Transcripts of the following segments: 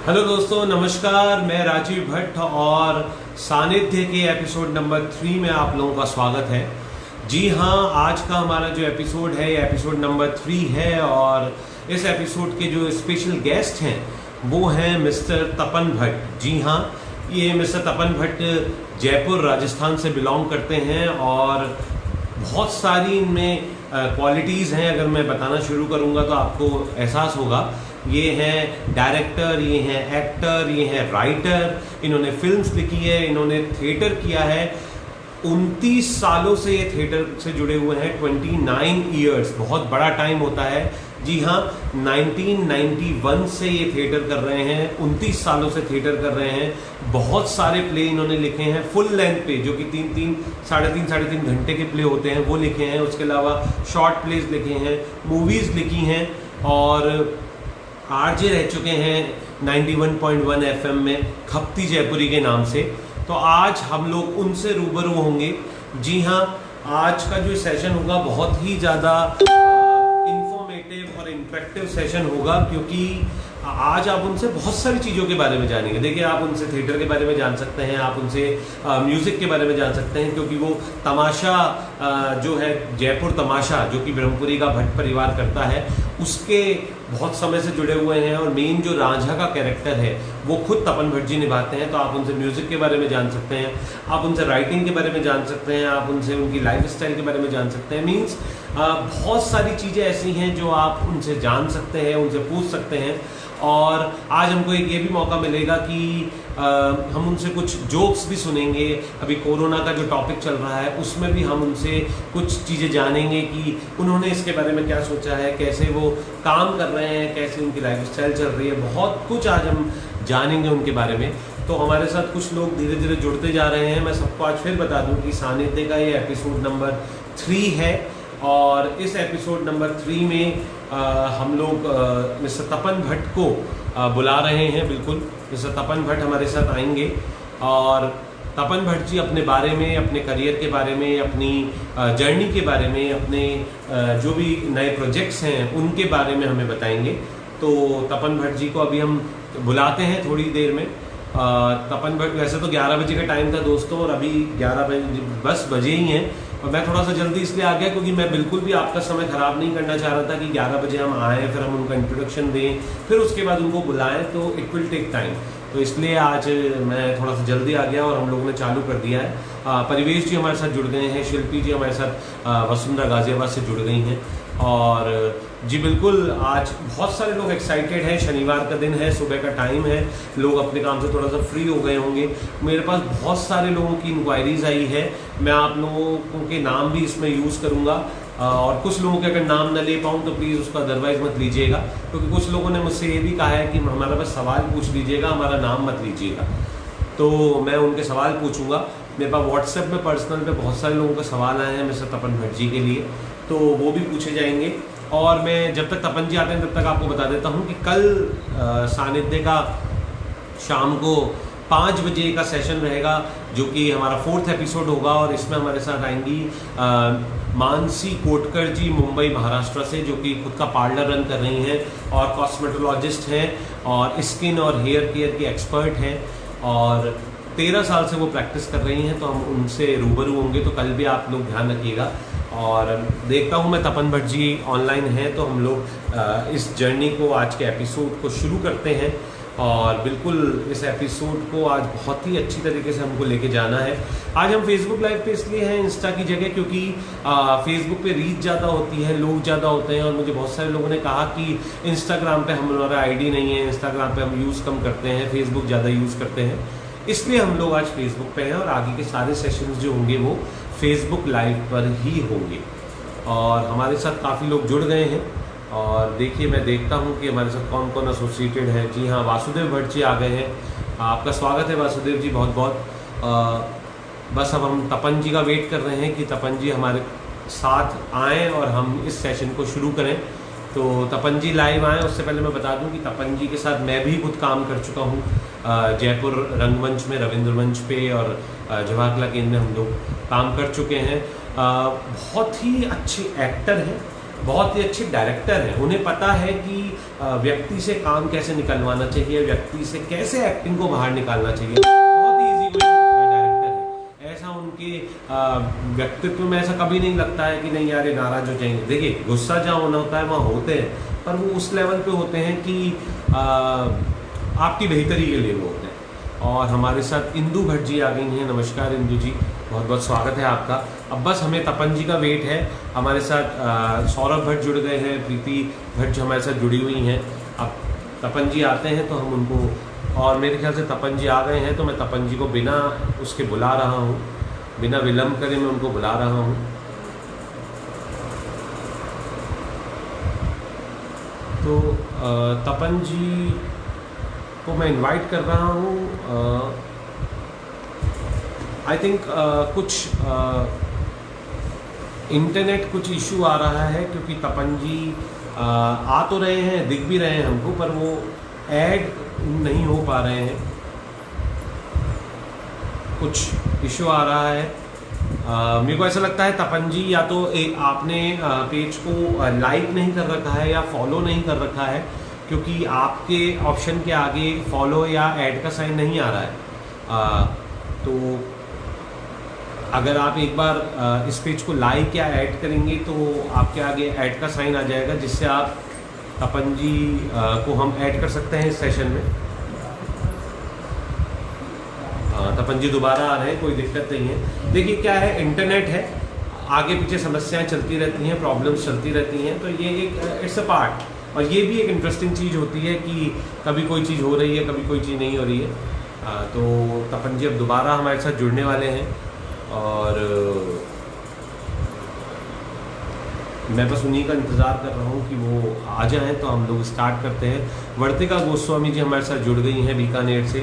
Hello दोस्तों, नमस्कार। मैं राजीव भट्ट और सानिध्य के एपिसोड नंबर 3 में आप लोगों का स्वागत है। जी हाँ, आज का हमारा जो एपिसोड है ये एपिसोड नंबर 3 है और इस एपिसोड के जो स्पेशल गेस्ट हैं वो हैं मिस्टर तपन भट्ट। जी हाँ, ये मिस्टर तपन भट्ट जयपुर राजस्थान से बिलोंग करते हैं और बहुत सारी इनमें क्वालिटीज़ हैं। अगर मैं बताना शुरू करूँगा तो आपको एहसास होगा। ये हैं डायरेक्टर, ये हैं एक्टर, ये हैं राइटर, इन्होंने फिल्म्स लिखी है, इन्होंने थिएटर किया है। 29 सालों से ये थिएटर से जुड़े हुए हैं। 29 ईयर्स बहुत बड़ा टाइम होता है। जी हाँ, 1991 से ये थिएटर कर रहे हैं, 29 सालों से थिएटर कर रहे हैं। बहुत सारे प्ले इन्होंने लिखे हैं फुल लेंथ पे, जो कि 3-3, साढ़े तीन घंटे के प्ले होते हैं, वो लिखे हैं। उसके अलावा शॉर्ट प्लेज लिखे हैं, मूवीज़ लिखी हैं और आरजे रह चुके हैं 91.1 FM में खपती जयपुरी के नाम से। तो आज हम लोग उनसे रूबरू होंगे। जी हाँ, आज का जो सेशन होगा बहुत ही ज़्यादा इंफॉर्मेटिव और इंटरेक्टिव सेशन होगा, क्योंकि आज आप उनसे बहुत सारी चीज़ों के बारे में जानेंगे। देखिए, आप उनसे थिएटर के बारे में जान सकते हैं, आप उनसे म्यूज़िक के बारे में जान सकते हैं, क्योंकि वो तमाशा जो है जयपुर तमाशा, जो कि ब्रह्मपुरी का भट्ट परिवार करता है, उसके बहुत समय से जुड़े हुए हैं। और मेन जो रांझा का कैरेक्टर है वो खुद तपन भट्ट जी निभाते हैं। तो आप उनसे म्यूज़िक के बारे में जान सकते हैं, आप उनसे राइटिंग के बारे में जान सकते हैं, आप उनसे उनकी लाइफ स्टाइल के बारे में जान सकते हैं। मीन्स बहुत सारी चीज़ें ऐसी हैं जो आप उनसे जान सकते हैं, उनसे पूछ सकते हैं। और आज हमको एक ये भी मौका मिलेगा कि हम उनसे कुछ जोक्स भी सुनेंगे। अभी कोरोना का जो टॉपिक चल रहा है उसमें भी हम उनसे कुछ चीज़ें जानेंगे कि उन्होंने इसके बारे में क्या सोचा है, कैसे वो काम कर रहे हैं, कैसे उनकी लाइफ स्टाइल चल रही है। बहुत कुछ आज हम जानेंगे उनके बारे में। तो हमारे साथ कुछ लोग धीरे धीरे जुड़ते जा रहे हैं। मैं सबको आज फिर बता दूं कि सानिध्य का ये एपिसोड नंबर 3 है और इस एपिसोड नंबर 3 में हम लोग मिस्टर तपन भट्ट को बुला रहे हैं। बिल्कुल, मिस्टर तपन भट्ट हमारे साथ आएंगे और तपन भट्ट जी अपने बारे में, अपने करियर के बारे में, अपनी जर्नी के बारे में, अपने जो भी नए प्रोजेक्ट्स हैं उनके बारे में हमें बताएंगे। तो तपन भट्ट जी को अभी हम बुलाते हैं थोड़ी देर में। तपन भट्ट, वैसे तो 11 बजे का टाइम था दोस्तों और अभी 11 बजे ही हैं। और मैं थोड़ा सा जल्दी इसलिए आ गया क्योंकि मैं बिल्कुल भी आपका समय ख़राब नहीं करना चाह रहा था कि 11 बजे हम आएँ, फिर हम उनका इंट्रोडक्शन दें, फिर उसके बाद उनको बुलाएं, तो इट विल टेक टाइम। तो इसलिए आज मैं थोड़ा सा जल्दी आ गया और हम लोगों ने चालू कर दिया है। परिवेश जी हमारे साथ जुड़ गए हैं, शिल्पी जी हमारे साथ वसुंधरा गाजियाबाद से जुड़ गई हैं। और जी बिल्कुल, आज बहुत सारे लोग एक्साइटेड हैं। शनिवार का दिन है, सुबह का टाइम है, लोग अपने काम से थोड़ा सा फ्री हो गए होंगे। मेरे पास बहुत सारे लोगों की इंक्वायरीज आई है। मैं आप लोगों के नाम भी इसमें यूज़ करूँगा और कुछ लोगों के अगर नाम न ले पाऊँ तो प्लीज़ उसका अदरवाइज मत लीजिएगा, क्योंकि कुछ लोगों ने मुझसे ये भी कहा है कि हमारा बस सवाल पूछ लीजिएगा, हमारा नाम मत लीजिएगा। तो मैं उनके सवाल पूछूंगा। मेरे पास व्हाट्सएप में पर्सनल पे बहुत सारे लोगों के सवाल आए हैं मिस्टर तपन भट्ट जी के लिए, तो वो भी पूछे जाएंगे। और मैं जब तक तपन जी आते हैं तब तक आपको बता देता हूँ कि कल सानिध्य का शाम को 5 बजे का सेशन रहेगा, जो कि हमारा 4th एपिसोड होगा। और इसमें हमारे साथ आएंगी मानसी कोटकर जी, मुंबई महाराष्ट्र से, जो कि खुद का पार्लर रन कर रही हैं और कॉस्मेटोलॉजिस्ट हैं और स्किन और हेयर केयर की एक्सपर्ट हैं और 13 साल से वो प्रैक्टिस कर रही हैं। तो हम उनसे रूबरू होंगे, तो कल भी आप लोग ध्यान रखिएगा। और देखता हूँ मैं तपन भट्ट जी ऑनलाइन हैं तो हम लोग इस जर्नी को, आज के एपिसोड को शुरू करते हैं। और बिल्कुल इस एपिसोड को आज बहुत ही अच्छी तरीके से हमको लेके जाना है। आज हम फेसबुक लाइव पे इसलिए हैं इंस्टा की जगह, क्योंकि फेसबुक पे रीच ज़्यादा होती है, लोग ज़्यादा होते हैं। और मुझे बहुत सारे लोगों ने कहा कि इंस्टाग्राम पे हमारा आईडी नहीं है, इंस्टाग्राम पे हम यूज़ कम करते हैं, फेसबुक ज़्यादा यूज़ करते हैं। इसलिए हम लोग आज फेसबुक पे हैं और आगे के सारे सेशंस जो होंगे वो फेसबुक लाइव पर ही होंगे। और हमारे साथ काफ़ी लोग जुड़ गए हैं और देखिए, मैं देखता हूँ कि हमारे साथ कौन कौन एसोसिएटेड है। जी हाँ, वासुदेव भट्ट जी आ गए हैं। आपका स्वागत है वासुदेव जी, बहुत बहुत। बस अब हम तपन जी का वेट कर रहे हैं कि तपन जी हमारे साथ आएँ और हम इस सेशन को शुरू करें। तो तपन जी लाइव आएँ। उससे पहले मैं बता दूं कि तपन जी के साथ मैं भी खुद काम कर चुका हूं जयपुर रंगमंच में, रविंद्र मंच पे और जवाहर कला केंद्र में हम लोग काम कर चुके हैं। बहुत ही अच्छे एक्टर हैं, बहुत ही अच्छे डायरेक्टर हैं। उन्हें पता है कि व्यक्ति से काम कैसे निकलवाना चाहिए, व्यक्ति से कैसे एक्टिंग को बाहर निकालना चाहिए। बहुत ही ईजी डायरेक्टर है। ऐसा उनके व्यक्तित्व में ऐसा कभी नहीं लगता है कि नहीं यार ये नाराज हो जाएंगे। देखिए गुस्सा जहाँ होना होता है वहाँ होते हैं, पर वो उस लेवल पे होते हैं कि आपकी बेहतरी के लिए वो होते हैं। और हमारे साथ इंदु भट्ट जी आ गई हैं। नमस्कार इंदु जी, बहुत बहुत स्वागत है आपका। अब बस हमें तपन जी का वेट है। हमारे साथ सौरभ भट्ट जुड़ गए हैं, प्रीति भट्ट जो हमारे साथ जुड़ी हुई हैं। अब तपन जी आते हैं तो हम उनको, और मेरे ख्याल से तपन जी आ गए हैं तो मैं तपन जी को बिना उसके बुला रहा हूँ, बिना विलम्ब करे मैं उनको बुला रहा हूँ। तो तपन जी को मैं इनवाइट कर रहा हूँ। आई थिंक कुछ इंटरनेट कुछ इशू आ रहा है, क्योंकि तपन जी आ तो रहे हैं, दिख भी रहे हैं हमको, पर वो ऐड नहीं हो पा रहे हैं। कुछ इशू आ रहा है। मेरे को ऐसा लगता है तपन जी या तो आपने पेज को लाइक नहीं कर रखा है या फॉलो नहीं कर रखा है, क्योंकि आपके ऑप्शन के आगे फॉलो या ऐड का साइन नहीं आ रहा है। तो अगर आप एक बार इस पेज को लाइक या ऐड करेंगे तो आपके आगे ऐड का साइन आ जाएगा, जिससे आप तपन जी को हम ऐड कर सकते हैं इस सेशन में। तपन जी दोबारा आ रहे हैं, कोई दिक्कत नहीं है। देखिए क्या है, इंटरनेट है, आगे पीछे समस्याएं चलती रहती हैं, प्रॉब्लम्स चलती रहती हैं, तो ये एक इट्स अ पार्ट। और ये भी एक इंटरेस्टिंग चीज़ होती है कि कभी कोई चीज़ हो रही है, कभी कोई चीज़ नहीं हो रही है। तो तपन जी अब दोबारा हमारे साथ जुड़ने वाले हैं, और मैं बस उन्हीं का इंतज़ार कर रहा हूँ कि वो आ जाएं तो हम लोग स्टार्ट करते हैं। वर्तिका गोस्वामी जी हमारे साथ जुड़ गई हैं बीकानेर से।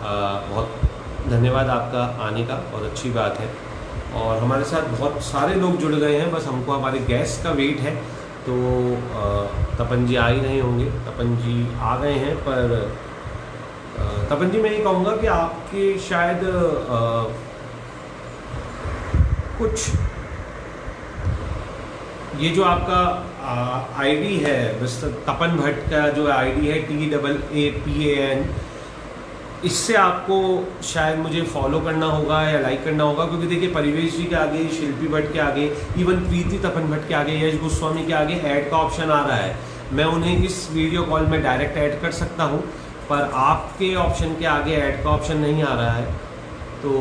बहुत धन्यवाद आपका आने का, बहुत अच्छी बात है। और हमारे साथ बहुत सारे लोग जुड़ गए हैं, बस हमको हमारे गेस्ट का वेट है। तो तपन जी आ ही नहीं होंगे। तपन जी आ गए हैं, पर तपन जी मैं ये कहूँगा कि आपके शायद कुछ ये जो आपका आईडी है, तपन भट्ट का जो आईडी है TAAPAN, इससे आपको शायद मुझे फॉलो करना होगा या लाइक करना होगा, क्योंकि देखिए परिवेश जी के आगे, शिल्पी भट्ट के आगे, इवन प्रीति तपन भट्ट के आगे, यश गोस्वामी के आगे ऐड का ऑप्शन आ रहा है। मैं उन्हें इस वीडियो कॉल में डायरेक्ट ऐड कर सकता हूं, पर आपके ऑप्शन के आगे ऐड का ऑप्शन नहीं आ रहा है। तो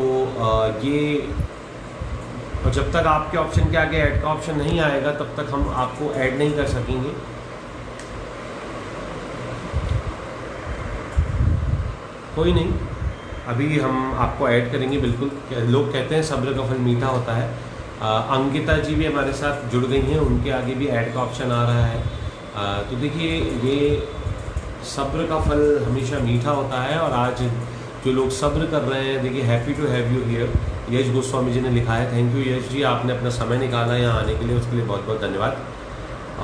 ये, और जब तक आपके ऑप्शन के आगे ऐड का ऑप्शन नहीं आएगा तब तक हम आपको ऐड नहीं कर सकेंगे। कोई नहीं, अभी हम आपको ऐड करेंगे बिल्कुल। लोग कहते हैं सब्र का फल मीठा होता है। अंकिता जी भी हमारे साथ जुड़ गई हैं, उनके आगे भी ऐड का ऑप्शन आ रहा है। तो देखिए ये सब्र का फल हमेशा मीठा होता है, और आज जो लोग सब्र कर रहे हैं, देखिए happy to have you here, Yash Goswami ji ने लिखा है। थैंक यू यश जी, आपने अपना समय निकाला यहाँ आने के लिए, उसके लिए बहुत बहुत धन्यवाद।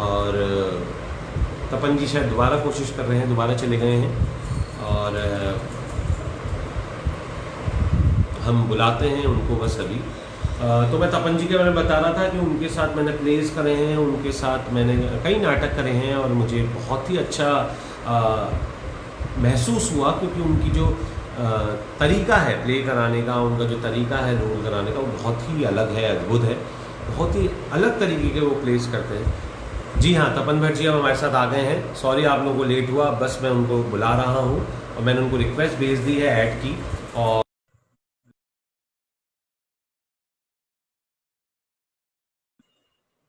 और तपन जी शायद दोबारा कोशिश कर रहे हैं, दोबारा चले गए हैं, और हम बुलाते हैं उनको बस अभी। तो मैं तपन जी के बारे में बता रहा था कि उनके साथ मैंने प्लेस करे हैं, उनके साथ मैंने कई नाटक करे हैं, और मुझे बहुत ही अच्छा महसूस हुआ, क्योंकि उनकी जो तरीका है प्ले कराने का, उनका जो तरीका है रोल कराने का, वो बहुत ही अलग है, अद्भुत है। बहुत ही अलग तरीके के वो प्लेस करते हैं। जी हाँ, तपन भट्ट जी अब हमारे साथ आ गए हैं। सॉरी आप लोगों को लेट हुआ, बस मैं उनको बुला रहा हूँ, और मैंने उनको रिक्वेस्ट भेज दी है ऐड की। और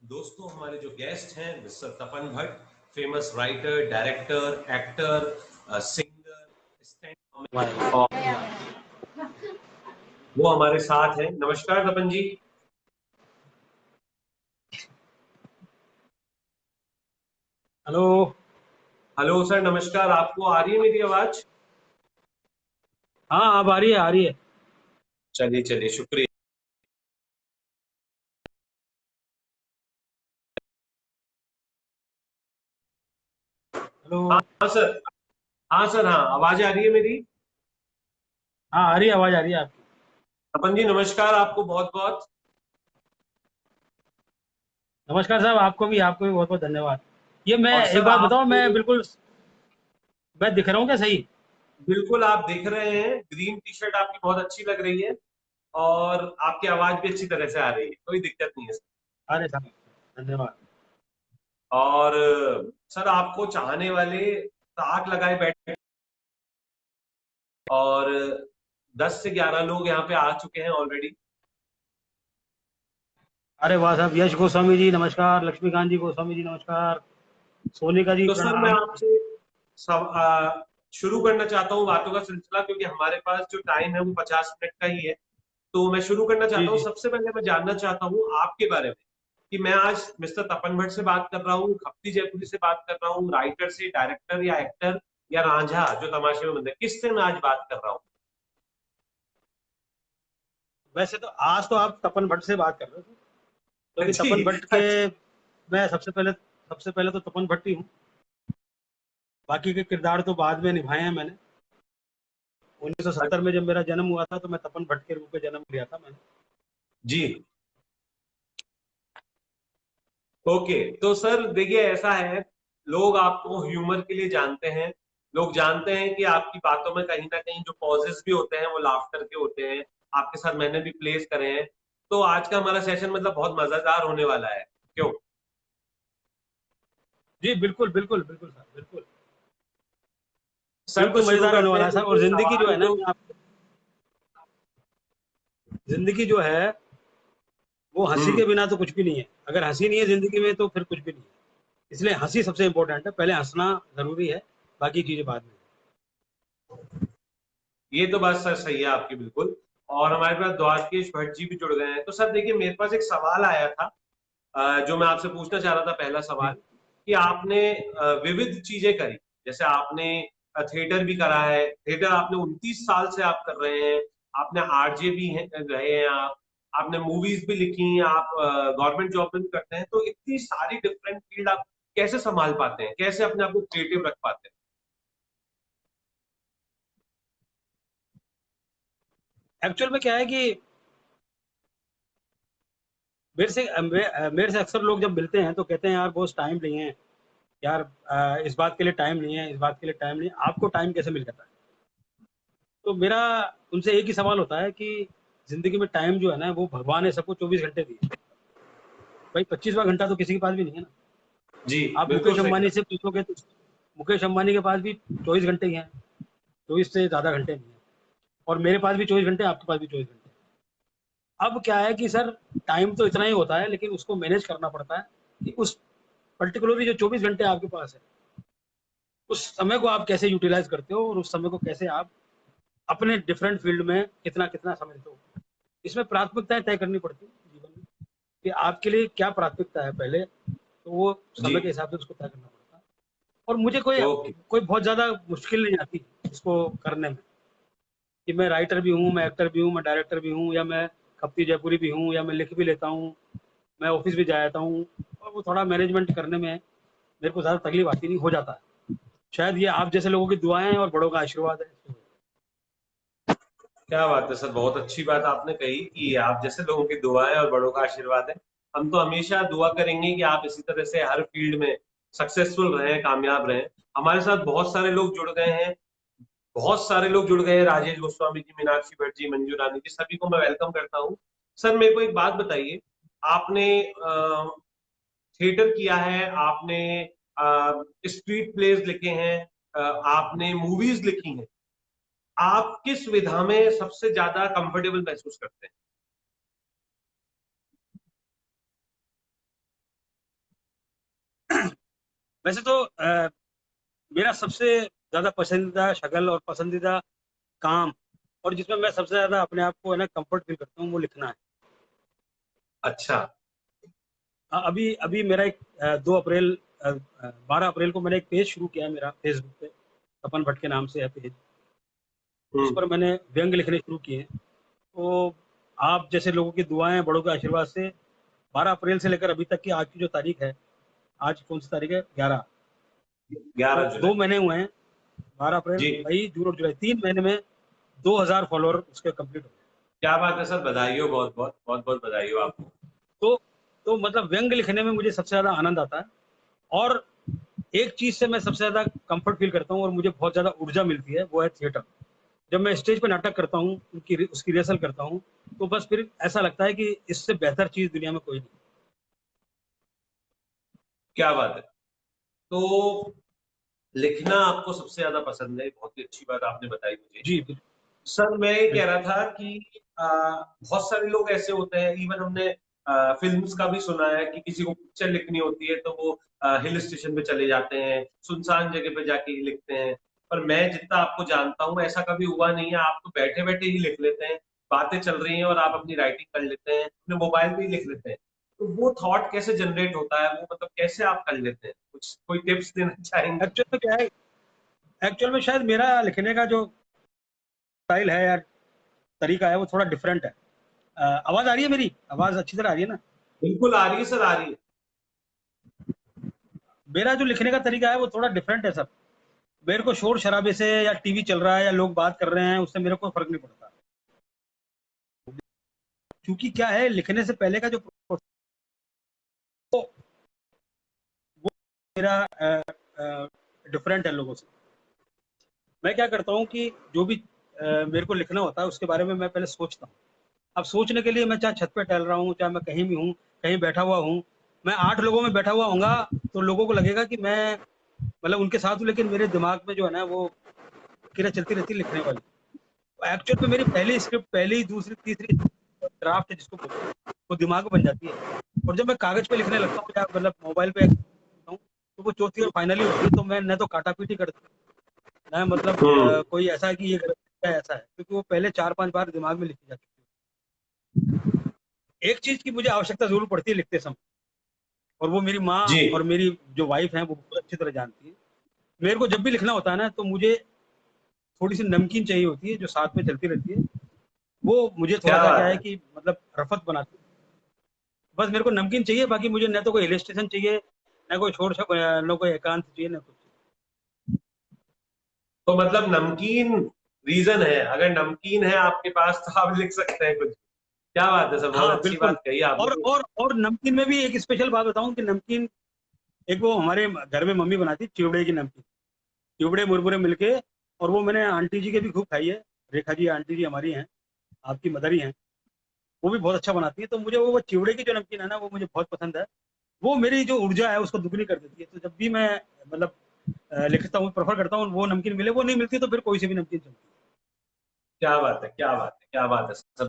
दोस्तों हमारे जो गेस्ट हैं mister Tapan Bhatt, famous writer, director, actor, singer, stand, वो हमारे साथ हैं। नमस्कार Tapan ji. Hello. Hello sir, नमस्कार। आपको आ रही है मेरी आवाज? हाँ, अब आ रही है, आ रही है। चलिए चलिए, शुक्रिया। हेलो। हाँ सर, हाँ सर, हाँ आवाज आ रही है मेरी? हाँ, आ रही है, आवाज आ रही है आपकी। तपन जी नमस्कार, आपको बहुत बहुत। नमस्कार साहब, आपको भी बहुत बहुत धन्यवाद। ये मैं और एक सर बात बताऊं, आपको मैं बिल्कुल मैं दिख रहा हूँ क्या सही? बिल्कुल आप दिख रहे हैं, ग्रीन टी शर्ट आपकी बहुत अच्छी लग रही है और आपकी आवाज भी अच्छी तरह से आ रही है, कोई दिक्कत नहीं है सर। अरे साहब, धन्यवाद। और सर आपको चाहने वाले ताक लगाए बैठे और 10 से 11 लोग यहाँ पे आ चुके हैं ऑलरेडी। अरे वाह साहब, यश गोस्वामी जी नमस्कार, लक्ष्मीकांत जी गोस्वामी जी नमस्कार, सोनिका जी तो सर मैं प्रणाम। आपसे शुरू करना चाहता हूँ बातों का सिलसिला, क्योंकि हमारे पास जो टाइम है वो 50 मिनट का ही है। तो मैं शुरू करना जी चाहता हूँ। जी। सबसे पहले मैं जानना चाहता हूँ आपके बारे में कि मैं आज मिस्टर तपन भट्ट से बात कर रहा हूँ, खप्ती जयपुरी से बात कर रहा हूँ, राइटर से, डायरेक्टर या एक्टर, या रांझा जो तमाशे में बंद है, किससे मैं आज बात कर रहा हूँ? वैसे तो आज तो आप तपन भट्ट से बात कर रहे थे, क्योंकि जी। तपन भट्ट के अच्छा। मैं सबसे पहले तो तपन भट्ट ही हूँ। बाकी के किरदार तो बाद में निभाए हैं मैंने। 1970 में जब मेरा जन्म हुआ था तो मैं तपन भट्ट के रूप में जन्म लिया था मैंने। जी। ओके, तो सर देखिए ऐसा है, लोग आपको ह्यूमर के लिए जानते हैं। लोग जानते हैं कि आपकी बातों में कहीं ना कहीं जो पॉजेस भी होते हैं वो लाफ्टर के होते हैं। आपके साथ मैंने भी प्लेस करे हैं। तो आज का हमारा सेशन मतलब बहुत मजेदार होने वाला है, क्यों? जी बिल्कुल बिल्कुल बिल्कुल सर, बिल्कुल सर तो बिल्कुल शुरू मजेदार होने करते वाला हैं, है सर। और देखिए जिंदगी जो सवाल है ना, तो। मैं आपको जिंदगी जो है वो हंसी के हम्म। बिना तो कुछ भी नहीं है। अगर हंसी नहीं है जिंदगी में तो फिर कुछ भी नहीं है। इसलिए हंसी सबसे इंपॉर्टेंट है, पहले हंसना जरूरी है, बाकी चीजें बाद में। ये तो बात सर सही है आपकी, बिल्कुल। और हमारे पास द्वारकेश भट्ट जी भी जुड़ गए हैं। तो सर देखिए मेरे पास एक सवाल आया था, जो मैं आपसे पूछना चाह रहा था, पहला सवाल, जी कि आपने विविध चीजें करी। जैसे आपने थिएटर भी करा है, थिएटर आपने 29 साल से आप कर रहे हैं। आपने आरजे भी रहे हैं आप। आपने मूवीज भी लिखी, आप गवर्नमेंट जॉब में भी करते हैं। तो इतनी सारी डिफरेंट फील्ड आप कैसे संभाल पाते हैं, कैसे अपने आप को क्रिएटिव रख पाते एक्चुअल में क्या है कि मेरे से अक्सर लोग जब मिलते हैं तो कहते हैं यार बॉस टाइम नहीं है यार, इस बात के लिए टाइम नहीं है, इस बात के लिए टाइम नहीं है, आपको टाइम कैसे मिल जाता है? तो मेरा उनसे एक ही सवाल होता है कि जिंदगी में टाइम जो है ना, वो भगवान ने सबको 24 घंटे दिए। भाई 25वां घंटा तो किसी के पास भी नहीं है ना। हैं? जी, आप बिल्कुल मुकेश सही अंबानी है। से पूछोगे तो मुकेश अंबानी के पास भी 24 घंटे ही हैं, 24 से ज्यादा घंटे नहीं है। और मेरे पास भी 24 घंटे, आपके पास भी 24 घंटे। अब क्या है कि सर, टाइम तो इतना ही होता है, लेकिन उसको मैनेज करना पड़ता है कि उस पर्टिकुलरली जो 24 घंटे आपके पास है, उस समय को आप कैसे यूटिलाइज करते हो और उस समय को कैसे आप अपने डिफरेंट फील्ड में कितना कितना समय देते हो। इसमें प्राथमिकताएं तय करनी पड़ती है जीवन में, कि आपके लिए क्या प्राथमिकता है पहले, तो वो जी। समय के हिसाब से उसको तय करना पड़ता है। और मुझे कोई ओके। कोई बहुत ज्यादा मुश्किल नहीं आती इसको करने में, कि मैं राइटर भी हूँ, मैं एक्टर भी हूँ, मैं डायरेक्टर भी हूँ, या मैं खप्ती जयपुरी भी हूँ, या मैं लिख भी लेता हूँ, मैं ऑफिस भी जा आता हूँ। और वो थोड़ा मैनेजमेंट करने में मेरे को ज़्यादा तकलीफ आती नहीं, हो जाता है। शायद ये आप जैसे लोगों की दुआएं और बड़ों का आशीर्वाद है। क्या बात है सर, बहुत अच्छी बात आपने कही कि आप जैसे लोगों की दुआएं और बड़ों का आशीर्वाद है। हम तो हमेशा दुआ करेंगे कि आप इसी तरह से हर फील्ड में सक्सेसफुल रहें, कामयाब रहें। हमारे साथ बहुत सारे लोग जुड़ गए हैं, बहुत सारे लोग जुड़ गए हैं। राजेश गोस्वामी जी, मीनाक्षी भट्ट जी, मंजू रानी जी, सभी को मैं वेलकम करता हूँ। सर मेरे को एक बात बताइए, आपने थिएटर किया है, आपने स्ट्रीट प्लेज लिखे हैं, आपने मूवीज लिखी हैं। आप किस विधा में सबसे ज्यादा कंफर्टेबल महसूस करते हैं? वैसे तो मेरा सबसे ज्यादा पसंदीदा शगल और पसंदीदा काम, और जिसमें मैं सबसे ज्यादा अपने आप को है ना कंफर्ट फील करता हूँ, वो लिखना है। अच्छा। अभी अभी मेरा एक 12 अप्रैल को मैंने एक पेज शुरू किया है मेरा फेसबुक पे, तपन भट्ट के नाम से है पेज। उस हम्म। पर मैंने व्यंग लिखने शुरू किए हैं। तो आप जैसे लोगों की दुआएं, बड़ों के आशीर्वाद से 12 अप्रैल से लेकर अभी तक की आज की जो तारीख है, आज कौन सी तारीख है, 11, तो 11 जुलाई। 2 महीने हुए हैं। 12 अप्रैल, जी। मई, जून और जुलाई, 3 महीने में 2000 फॉलोअर उसके कंप्लीट हो गए। क्या बात है सर, बधाई हो, बहुत बहुत बहुत बहुत बधाई हो आपको। तो तो मतलब व्यंग लिखने में मुझे सबसे ज़्यादा आनंद आता है। और एक चीज़ से मैं सबसे ज़्यादा कंफर्ट फ़ील करता हूँ और मुझे बहुत ज़्यादा ऊर्जा मिलती है, वो है थिएटर। जब मैं स्टेज पे नाटक करता हूँ, उसकी रिहर्सल करता हूँ, तो बस फिर ऐसा लगता है कि इससे बेहतर चीज़ दुनिया में कोई नहीं। क्या बात है। तो लिखना आपको सबसे ज्यादा पसंद है, बहुत ही अच्छी बात आपने बताई मुझे। जी, सर मैं ये कह बिल्कुल। रहा था कि बहुत सारे लोग ऐसे होते हैं, इवन हमने फिल्म्स का भी सुना है कि किसी को पिक्चर लिखनी होती है तो वो हिल स्टेशन पे चले जाते हैं, सुनसान जगह पे जाके ही लिखते हैं। पर मैं जितना आपको जानता हूँ ऐसा कभी हुआ नहीं है, आप तो बैठे बैठे ही लिख लेते हैं, बातें चल रही हैं और आप अपनी राइटिंग कर लेते हैं, अपने मोबाइल पे ही लिख लेते हैं। तो वो थॉट कैसे जनरेट होता है, वो मतलब कैसे आप कर लेते हैं, कुछ कोई टिप्स देना चाहेंगे? एक्चुअल में क्या है, एक्चुअल में शायद मेरा लिखने का जो स्टाइल है या तरीका है वो थोड़ा डिफरेंट है। आवाज़ आ रही है मेरी? आवाज़ अच्छी तरह आ रही है ना? बिल्कुल आ रही है सर, आ रही है। मेरा जो लिखने का तरीका है वो थोड़ा डिफरेंट है सर। मेरे को शोर-शराबे से या टीवी चल रहा है या लोग बात कर रहे हैं, उससे मेरे को फ़र्क नहीं पड़ता। क्योंकि क्या है, लिखने से पहले का जो वो मेरा डिफरेंट है लोगों से। मैं क्या करता हूँ कि जो भी मेरे को लिखना होता है उसके बारे में मैं पहले सोचता हूँ। अब सोचने के लिए मैं चाहे छत पे टहल रहा हूँ, चाहे मैं कहीं भी हूँ, कहीं बैठा हुआ हूँ, मैं 8 लोगों में बैठा हुआ होऊँगा तो लोगों को लगेगा कि मैं मतलब उनके साथ हूँ, लेकिन मेरे दिमाग में जो है ना वो प्रक्रिया चलती रहती है लिखने वाली। एक्चुअल में मेरी पहली स्क्रिप्ट, पहली, दूसरी, तीसरी ड्राफ्ट जिसको बोलते हैं, वो दिमाग में बन जाती है। और जब मैं कागज़ पे लिखने लगता हूँ या मतलब मोबाइल पे लिखता हूँ, तो वो चौथी और फाइनली होती है, तो मैं न तो काटा-पीटी करता हूँ, ना मतलब हम्म। कोई ऐसा है कि ये गलत है, ऐसा है, क्योंकि वो पहले 4-5 बार दिमाग में लिखी जा चुकी है। एक चीज़ की मुझे आवश्यकता ज़रूर पड़ती है लिखते समय, और वो मेरी माँ जी। और मेरी जो वाइफ़ हैं, वो बहुत अच्छी तरह जानती है। मेरे को जब भी लिखना होता है ना, तो मुझे थोड़ी-सी नमकीन चाहिए होती है, जो साथ में चलती रहती है। वो मुझे क्या थोड़ा-सा क्या बात है है। कि मतलब रफ़त बनाती है। बस मेरे को नमकीन चाहिए, बाकी मुझे ना तो कोई हिल स्टेशन चाहिए, ना कोई ना कोई एकांत चाहिए, ना कुछ। तो मतलब नमकीन रीजन है, अगर नमकीन है आपके पास तो आप लिख सकते हैं कुछ। क्या बात है सर, बहुत हाँ, अच्छी बिल्कुल। बात कही आपने। और नमकीन में भी एक स्पेशल बात बताऊँ कि नमकीन एक वो हमारे घर में मम्मी बनाती है चिवड़े की नमकीन। चिवड़े, मुरमुरे मिलके, और वो मैंने आंटी जी के भी खूब खाई है। रेखा जी आंटी जी हमारी हैं, आपकी मदर ही हैं। वो भी बहुत अच्छा बनाती है, तो मुझे वो चिवड़े की जो नमकीन है ना, वो मुझे बहुत पसंद है। वो मेरी जो ऊर्जा है उसको दुगनी कर देती है। तो जब भी मैं मतलब लिखता हूँ, प्रेफ़र करता हूँ वो नमकीन मिले, वो नहीं मिलती तो फिर कोई सी भी नमकीन चलती है। क्या बात है, क्या बात है, क्या बात है सर।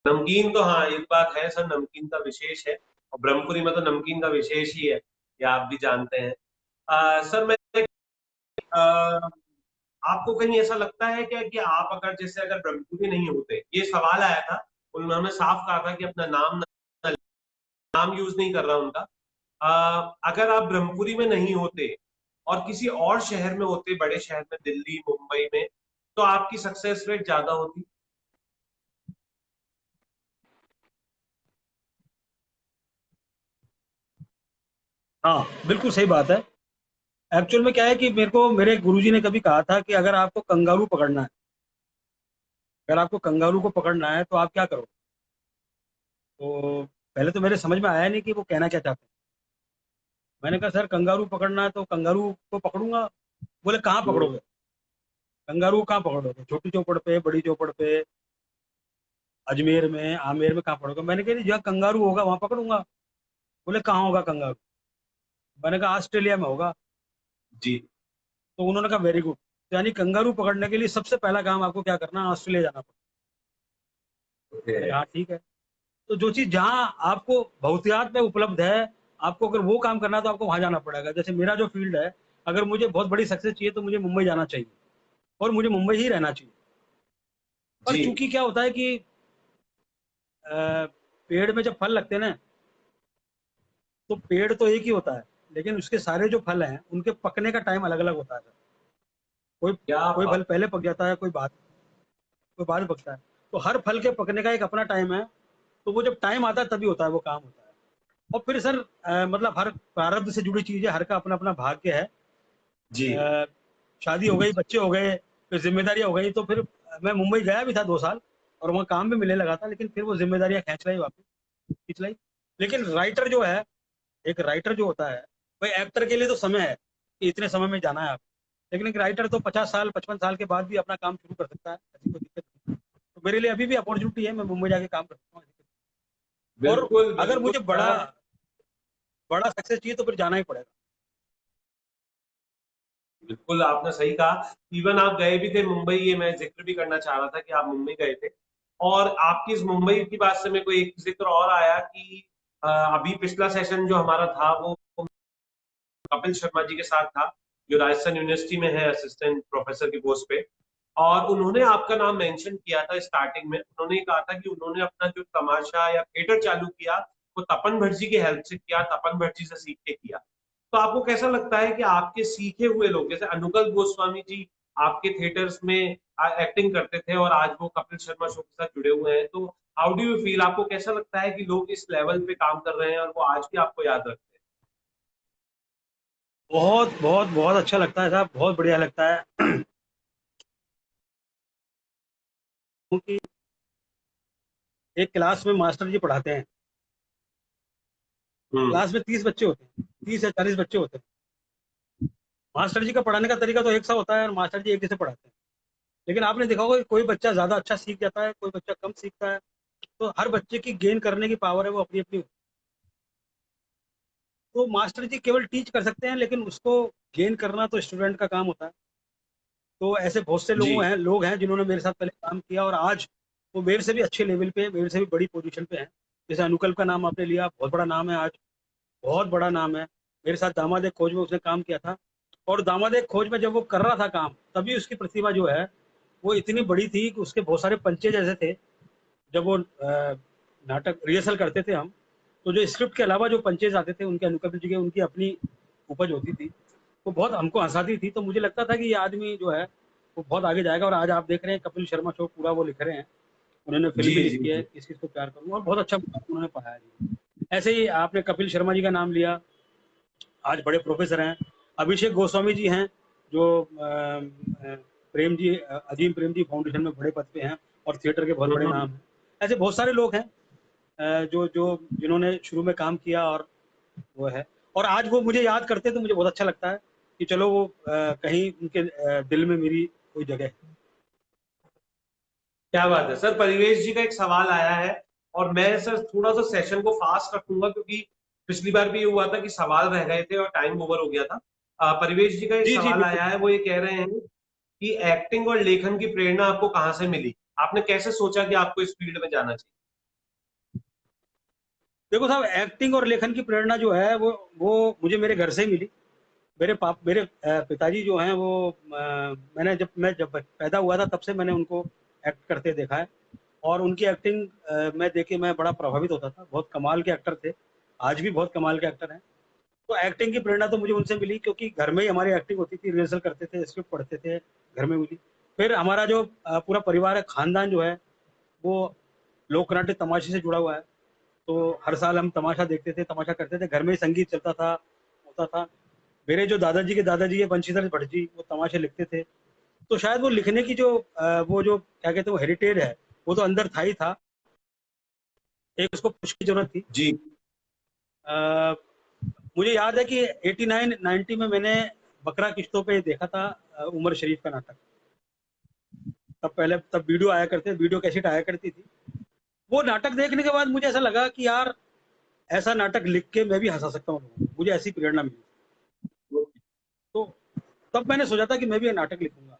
नमकीन तो हाँ, एक बात है सर, नमकीन का विशेष है, और ब्रह्मपुरी में तो नमकीन का विशेष ही है, ये आप भी जानते हैं। सर मैं आ, आपको कहीं ऐसा लगता है क्या कि आप अगर जैसे अगर ब्रह्मपुरी नहीं होते, ये सवाल आया था, उन्होंने साफ कहा था कि अपना नाम यूज नहीं कर रहा उनका। अगर आप ब्रह्मपुरी में नहीं होते और किसी और शहर में होते, बड़े शहर में, दिल्ली मुंबई में, तो आपकी सक्सेस रेट ज्यादा होती? हाँ, बिल्कुल सही बात है। एक्चुअल में क्या है कि मेरे को मेरे गुरुजी ने कभी कहा था कि अगर आपको कंगारू पकड़ना है, अगर आपको कंगारू को पकड़ना है तो आप क्या करो? तो पहले तो मेरे समझ में आया नहीं कि वो कहना क्या चाहते हैं। मैंने कहा सर कंगारू पकड़ना है तो कंगारू को पकड़ूँगा। बोले कहाँ हम्म। पकड़ोगे? कंगारू को कहाँ पकड़ोगे? छोटी चौपड़ पे, बड़ी चौपड़ पे, अजमेर में, आमेर में कहाँ पकड़ोगे? मैंने कहा जहाँ कंगारू होगा वहाँ पकड़ूँगा। बोले कहाँ होगा कंगारू? मैंने कहा ऑस्ट्रेलिया में होगा। जी। तो उन्होंने कहा वेरी गुड। यानी कंगारू पकड़ने के लिए सबसे पहला काम आपको क्या करना है? ऑस्ट्रेलिया जाना पड़ेगा। ओके। मैंने कहा हाँ ठीक है। तो जो चीज़ जहाँ आपको बहुतायत में उपलब्ध है, आपको अगर वो काम करना है तो आपको वहाँ जाना पड़ेगा। जैसे मेरा जो फ़ील्ड है, अगर मुझे बहुत बड़ी सक्सेस चाहिए तो मुझे मुंबई जाना चाहिए, और मुझे मुंबई ही रहना चाहिए। पर जी। चूँकि क्या होता है कि पेड़ में जब फल लगते हैं ना, तो पेड़ तो एक ही होता है, लेकिन उसके सारे जो फल हैं, उनके पकने का टाइम अलग-अलग होता है। कोई क्या कोई फल बात। पहले पक जाता है, कोई बाद में पकता है। तो हर फल के पकने का एक अपना टाइम है, तो वो जब टाइम आता है तभी होता है वो काम होता है। और फिर सर मतलब हर प्रारब्ध से जुड़ी चीज़ है, हर का अपना-अपना भाग्य है। जी। अ, शादी हो गई, बच्चे हो गए, फिर ज़िम्मेदारियाँ हो गई, तो फिर मैं मुंबई गया भी था 2 साल और वहाँ काम भी मिलने लगा था, लेकिन फिर वो ज़िम्मेदारियाँ खींच लाई वापस। खींच लाई। लेकिन राइटर जो है, एक राइटर जो होता है, भाई एक्टर के लिए तो समय है कि इतने समय में जाना है आप, लेकिन एक राइटर तो 50 साल 55 साल के बाद भी अपना काम शुरू कर सकता है, ऐसी कोई दिक्कत नहीं। तो मेरे लिए अभी भी अपॉर्चुनिटी है, मैं मुंबई जाके काम कर सकता हूँ। और बिल्कुल अगर बिल्कुल मुझे बड़ा सर। बड़ा सक्सेस चाहिए तो फिर जाना ही पड़ेगा। बिल्कुल आपने सही कहा। इवन आप गए भी थे मुंबई, ये मैं जिक्र भी करना चाह रहा था कि आप मुंबई गए थे। और आपकी इस मुंबई की बात से मेरे को एक जिक्र और आया कि अभी पिछला सेशन जो हमारा था वो कपिल शर्मा जी के साथ था, जो राजस्थान यूनिवर्सिटी में है असिस्टेंट प्रोफेसर की पोस्ट पे। और उन्होंने आपका नाम मेंशन किया था स्टार्टिंग में। उन्होंने कहा था कि उन्होंने अपना जो तमाशा या थिएटर चालू किया वो तपन भट्ट जी की हेल्प से किया, तपन भट्ट जी से सीख के किया। तो आपको कैसा लगता है कि आपके सीखे हुए लोग जैसे अनुकल गोस्वामी जी आपके थिएटर्स में एक्टिंग करते थे और आज वो कपिल शर्मा शो के साथ जुड़े हुए हैं, तो हाउ डू यू फील, आपको कैसा लगता है कि लोग इस लेवल पे काम कर रहे हैं और वो आज भी आपको याद रखते बहुत बहुत बहुत अच्छा लगता है साहब, बहुत बढ़िया लगता है। क्योंकि एक क्लास में मास्टर जी पढ़ाते हैं, हैं? क्लास में 30 बच्चे होते हैं, 30 या 40 बच्चे होते हैं। मास्टर जी का पढ़ाने का तरीका तो एक सा होता है और मास्टर जी एक जैसे पढ़ाते हैं। लेकिन आपने देखा होगा कि कोई बच्चा ज्यादा अच्छा सीख जाता है, कोई बच्चा कम सीखता है। तो हर बच्चे की गेन करने की पावर है वो अपनी अपनी। तो मास्टर जी केवल टीच कर सकते हैं, लेकिन उसको गेन करना तो स्टूडेंट का काम होता है। तो ऐसे बहुत से जी लोग हैं जिन्होंने मेरे साथ पहले काम किया और आज वो मेरे से भी अच्छे लेवल पे, मेरे से भी बड़ी पोजीशन पे हैं। जैसे अनुकल्प का नाम आपने लिया, बहुत बड़ा नाम है आज, बहुत बड़ा नाम है। मेरे साथ दामाद एक खोज में उसने काम किया था। और दामाद एक खोज में जब वो कर रहा था काम, तभी उसकी प्रतिभा जो है वो इतनी बड़ी थी कि उसके बहुत सारे पंचे जैसे थे। जब वो नाटक रिहर्सल करते थे हम, तो जो स्क्रिप्ट के अलावा जो पंचेज आते थे उनके, अनुकल्प जी के, उनकी अपनी उपज होती थी। वो बहुत हमको हंसाती थी। तो मुझे लगता था कि ये आदमी जो है वो बहुत आगे जाएगा। और आज आप देख रहे हैं कपिल शर्मा शो पूरा वो लिख रहे हैं। उन्होंने फिल्म जी भी जी लिखी है जी। किस किस को प्यार करूँ, और बहुत अच्छा उन्होंने पाया है। ऐसे ही आपने कपिल शर्मा जी का नाम लिया, आज बड़े प्रोफेसर हैं। अभिषेक गोस्वामी जी हैं जो प्रेम जी, अजीम प्रेम जी फाउंडेशन में बड़े पद पे हैं और थिएटर के बहुत बड़े हम्म। नाम हैं। ऐसे बहुत सारे लोग हैं जो जो जिन्होंने शुरू में काम किया और वो है। और आज वो मुझे याद करते तो मुझे बहुत अच्छा लगता है कि चलो वो कहीं उनके दिल में मेरी कोई जगह है। क्या बात है सर। परिवेश जी का एक सवाल आया है और मैं सर थोड़ा सा सेशन को फास्ट रखूंगा क्योंकि पिछली बार भी ये हुआ था कि सवाल रह गए थे और टाइम ओवर हो गया था। परिवेश जी का एक जी जी सवाल बिल्कुल। आया है, वो ये कह रहे हैं कि एक्टिंग और लेखन की प्रेरणा आपको कहाँ से मिली, आपने कैसे सोचा कि आपको इस फील्ड में जाना चाहिए? देखो साहब, एक्टिंग और लेखन की प्रेरणा जो है वो मुझे मेरे घर से ही मिली। मेरे पिताजी जो हैं वो मैंने जब पैदा हुआ था तब से मैंने उनको एक्ट करते देखा है। और उनकी एक्टिंग मैं देख के मैं बड़ा प्रभावित होता था। बहुत कमाल के एक्टर थे, आज भी बहुत कमाल के एक्टर हैं। तो एक्टिंग की प्रेरणा तो मुझे उनसे मिली क्योंकि घर में ही हमारी एक्टिंग होती थी, रिहर्सल करते थे, स्क्रिप्ट पढ़ते थे, घर में मिली। फिर हमारा जो पूरा परिवार है, खानदान जो है, वो लोक नाट्य तमाशे से जुड़ा हुआ है। तो हर साल हम तमाशा देखते थे, तमाशा करते थे, घर में ही संगीत चलता था, होता था। मेरे जो दादाजी के दादाजी है बंशीधर भट्ट जी, वो तमाशे लिखते थे। तो शायद वो लिखने की जो वो जो क्या कहते हैं वो हेरिटेज है, वो तो अंदर था ही था। एक उसको पुश की जरूरत थी। जी। अ, मुझे याद है कि 89 90 में मैंने बकरा किश्तों पे देखा था उमर शरीफ का नाटक। तब वीडियो आया करते, वीडियो कैसेट आया करती थी। वो नाटक देखने के बाद मुझे ऐसा लगा कि यार ऐसा नाटक लिख के मैं भी हंसा सकता हूँ लोगों को। मुझे ऐसी प्रेरणा मिली। तो तब मैंने सोचा था कि मैं भी ये नाटक लिखूंगा।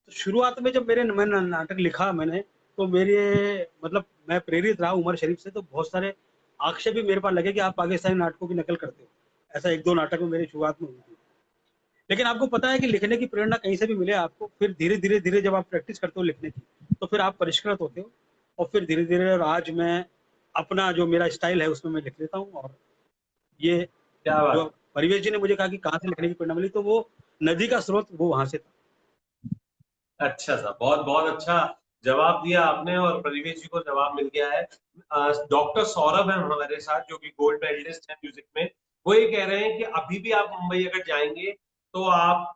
तो शुरुआत में जब मैंने नाटक लिखा मैंने, तो मेरे मतलब मैं प्रेरित रहा उमर शरीफ से। तो बहुत सारे आक्षेप भी मेरे पास लगे कि आप पाकिस्तानी नाटकों की नकल करते हो। ऐसा एक दो नाटक में मेरी शुरुआत में हुई थी। लेकिन आपको पता है कि लिखने की प्रेरणा कहीं से भी मिले आपको, फिर धीरे धीरे धीरे जब आप प्रैक्टिस करते हो लिखने की, तो फिर आप परिष्कृत होते हो। और फिर धीरे धीरे, और आज मैं अपना जो मेरा स्टाइल है उसमें मैं लिख लेता हूँ। और ये क्या जो बात परिवेश जी ने मुझे कहा कि कहाँ से लिखने की प्रेरणा मिली, तो वो नदी का स्रोत वो वहां से था। है। अच्छा सा, बहुत बहुत अच्छा जवाब दिया आपने और परिवेश जी को जवाब मिल गया है। डॉक्टर सौरभ है हमारे साथ जो कि गोल्ड मेडलिस्ट है म्यूजिक में। वो ये कह रहे हैं कि अभी भी आप मुंबई अगर जाएंगे तो आप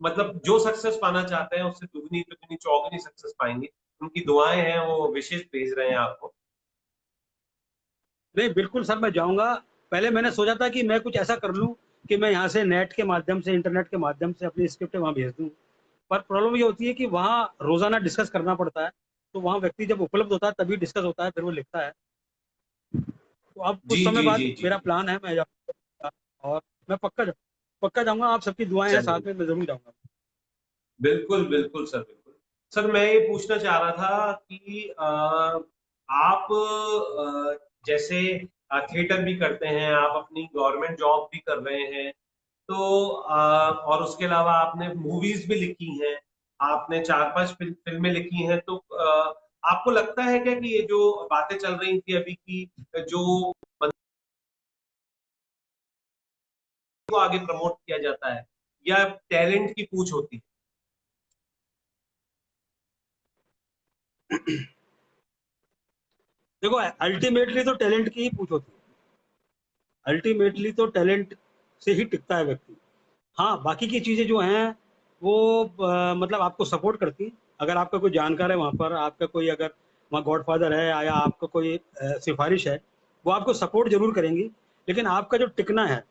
मतलब जो सक्सेस पाना चाहते हैं उससे दुगनी तिगनी चौगनी सक्सेस पाएंगे। उनकी दुआएं हैं, वो विशेष भेज रहे हैं आपको। नहीं बिल्कुल सर, मैं जाऊंगा। पहले मैंने सोचा था कि मैं कुछ ऐसा कर लूं कि मैं यहाँ से नेट के माध्यम से, इंटरनेट के माध्यम से अपनी स्क्रिप्ट वहाँ भेज दूं। पर प्रॉब्लम ये होती है कि वहाँ रोजाना डिस्कस करना पड़ता है, तो वहाँ व्यक्ति जब उपलब्ध होता है तभी डिस्कस होता है, फिर वो लिखता है। तो अब जी कुछ समय जी बाद जी जी मेरा जी। प्लान है, मैं जाऊंगा और मैं पक्का जाऊंगा। आप सबकी दुआएं हैं साथ चलिए, में, मैं जरूर जाऊंगा। बिल्कुल बिल्कुल सर, बिल्कुल। सर मैं ये पूछना चाह रहा था कि आप जैसे थिएटर भी करते हैं, आप अपनी गवर्नमेंट जॉब भी कर रहे हैं, तो और उसके अलावा आपने मूवीज भी लिखी हैं, आपने 4-5 फिल्में लिखी हैं, तो आपको लगता है क्या कि ये जो बातें चल रही थी अभी की, जो को आगे प्रमोट किया जाता है, या टैलेंट की पूछ होती है? देखो, अल्टीमेटली तो टैलेंट की ही पूछ होती है। अल्टीमेटली तो टैलेंट से ही टिकता है व्यक्ति। हाँ, बाकी की चीजें जो हैं वो मतलब आपको सपोर्ट करती हैं। अगर आपका कोई जानकार है वहाँ पर, आपका कोई अगर वहाँ गॉडफादर है या आपका कोई सिफारिश है, वो आपको सपोर्ट जरूर करेंगी। लेकिन आपका जो टिकना है,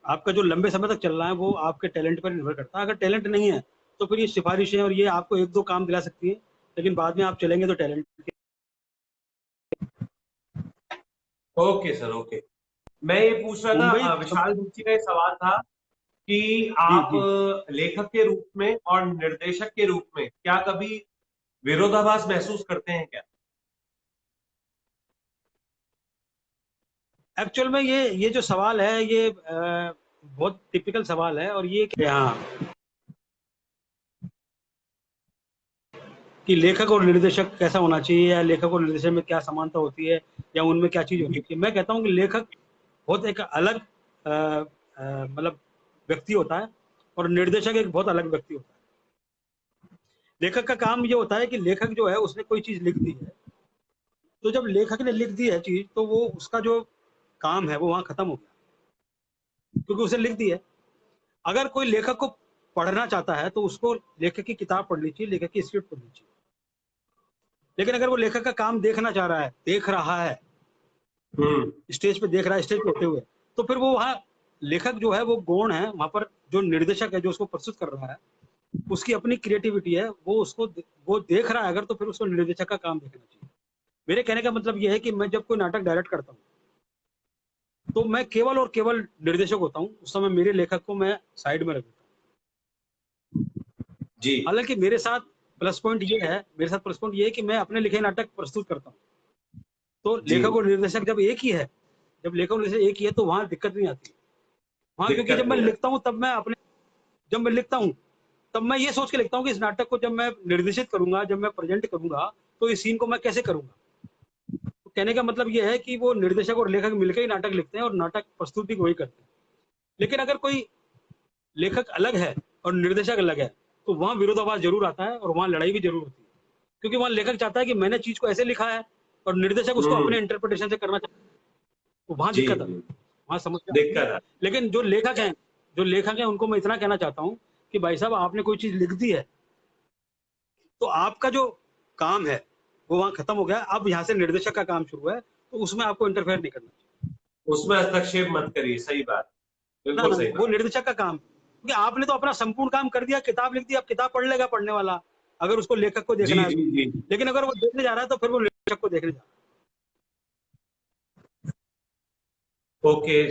आपका जो लंबे समय तक चलना है, वो आपके टैलेंट पर निर्भर करता है। अगर टैलेंट नहीं है तो फिर ये सिफारिशें और ये आपको एक दो काम दिला सकती है, लेकिन बाद में आप चलेंगे तो टैलेंट। Okay sir, okay. मैं ये पूछ रहा था, मुंबई विशाल जी का एक सवाल था कि जी आप जी। लेखक के रूप में और निर्देशक के रूप में क्या कभी विरोधाभास महसूस करते हैं क्या? एक्चुअल में ये जो सवाल है, ये बहुत टिपिकल सवाल है। और ये हाँ, कि लेखक और निर्देशक कैसा होना चाहिए, या लेखक और निर्देशक में क्या समानता होती है, या उनमें क्या चीज होनी चाहिए। मैं कहता हूँ कि लेखक बहुत एक अलग मतलब व्यक्ति होता है, और निर्देशक एक बहुत अलग व्यक्ति होता है। लेखक का काम ये होता है कि लेखक जो है उसने कोई चीज लिख दी है, तो जब लेखक ने लिख दी है चीज, तो वो उसका जो काम है वो वहां खत्म हो गया, क्योंकि उसे लिख दी है। अगर कोई लेखक को पढ़ना चाहता है तो उसको लेखक की किताब पढ़नी चाहिए, लेखक की स्क्रिप्ट पढ़नी चाहिए। लेकिन अगर वो लेखक का काम देखना चाह रहा है, देख रहा है, हम्म। स्टेज पे देख रहा है, स्टेज पे होते हुए, तो फिर वो वहाँ लेखक जो है वो गौण है। वहां पर जो निर्देशक है जो उसको प्रस्तुत कर रहा है, उसकी अपनी क्रिएटिविटी है, वो देख रहा है अगर, तो फिर उसको निर्देशक का काम देखना चाहिए। मेरे कहने का मतलब ये है कि मैं जब कोई नाटक डायरेक्ट करता हूँ, तो मैं केवल और केवल निर्देशक होता हूँ। उस समय मेरे लेखक को मैं साइड में रख देता हूँ। जी हालांकि मेरे साथ प्लस पॉइंट ये है कि मैं अपने लिखे नाटक प्रस्तुत करता हूँ। तो जी। लेखक और निर्देशक जब एक ही है, जब लेखक और निर्देशक एक ही है, तो वहां दिक्कत नहीं आती। वहां क्योंकि दिक्कत जब मैं नहीं लिखता आती। हूँ तब मैं अपने जब मैं लिखता हूँ तब मैं ये सोच के लिखता हूँ कि इस नाटक को जब मैं निर्देशित करूंगा, जब मैं प्रेजेंट करूंगा, तो इस सीन को मैं कैसे करूंगा। तो कहने का मतलब ये है कि वो निर्देशक और लेखक मिलकर ही नाटक लिखते हैं, और नाटक प्रस्तुति को वही करते हैं। लेकिन अगर कोई लेखक अलग है और निर्देशक अलग है, तो वहां विरोधाभास जरूर आता है, और वहां लड़ाई भी जरूर होती है। क्योंकि वहां लेखक चाहता है कि मैंने चीज को ऐसे लिखा है, और निर्देशक उसको हम्म। अपने इंटरप्रिटेशन से करना चाहता है। तो वहां जी दिक्कत आती जी। है, वहां समस्या आती है। दिक्कत आती। लेकिन जो लेखक हैं उनको मैं इतना कहना चाहता हूँ कि भाई साहब, आपने कोई चीज लिख दी है, तो आपका जो काम है वो वहां खत्म हो गया। अब यहाँ से निर्देशक का काम शुरू है, तो उसमें आपको इंटरफेयर नहीं करना चाहिए। उसमें हस्तक्षेप मत करिए, सही बात। ना बिल्कुल ना सही वो बात। निर्देशक का काम है। क्योंकि आपने तो अपना संपूर्ण काम कर दिया, किताब लिख दी, अब किताब पढ़ लेगा पढ़ने वाला, अगर उसको लेखक को जी देखना है जी तो। जी। लेकिन अगर वो देखने जा रहा है, तो फिर वो निर्देशक को देखने जा रहा ओके।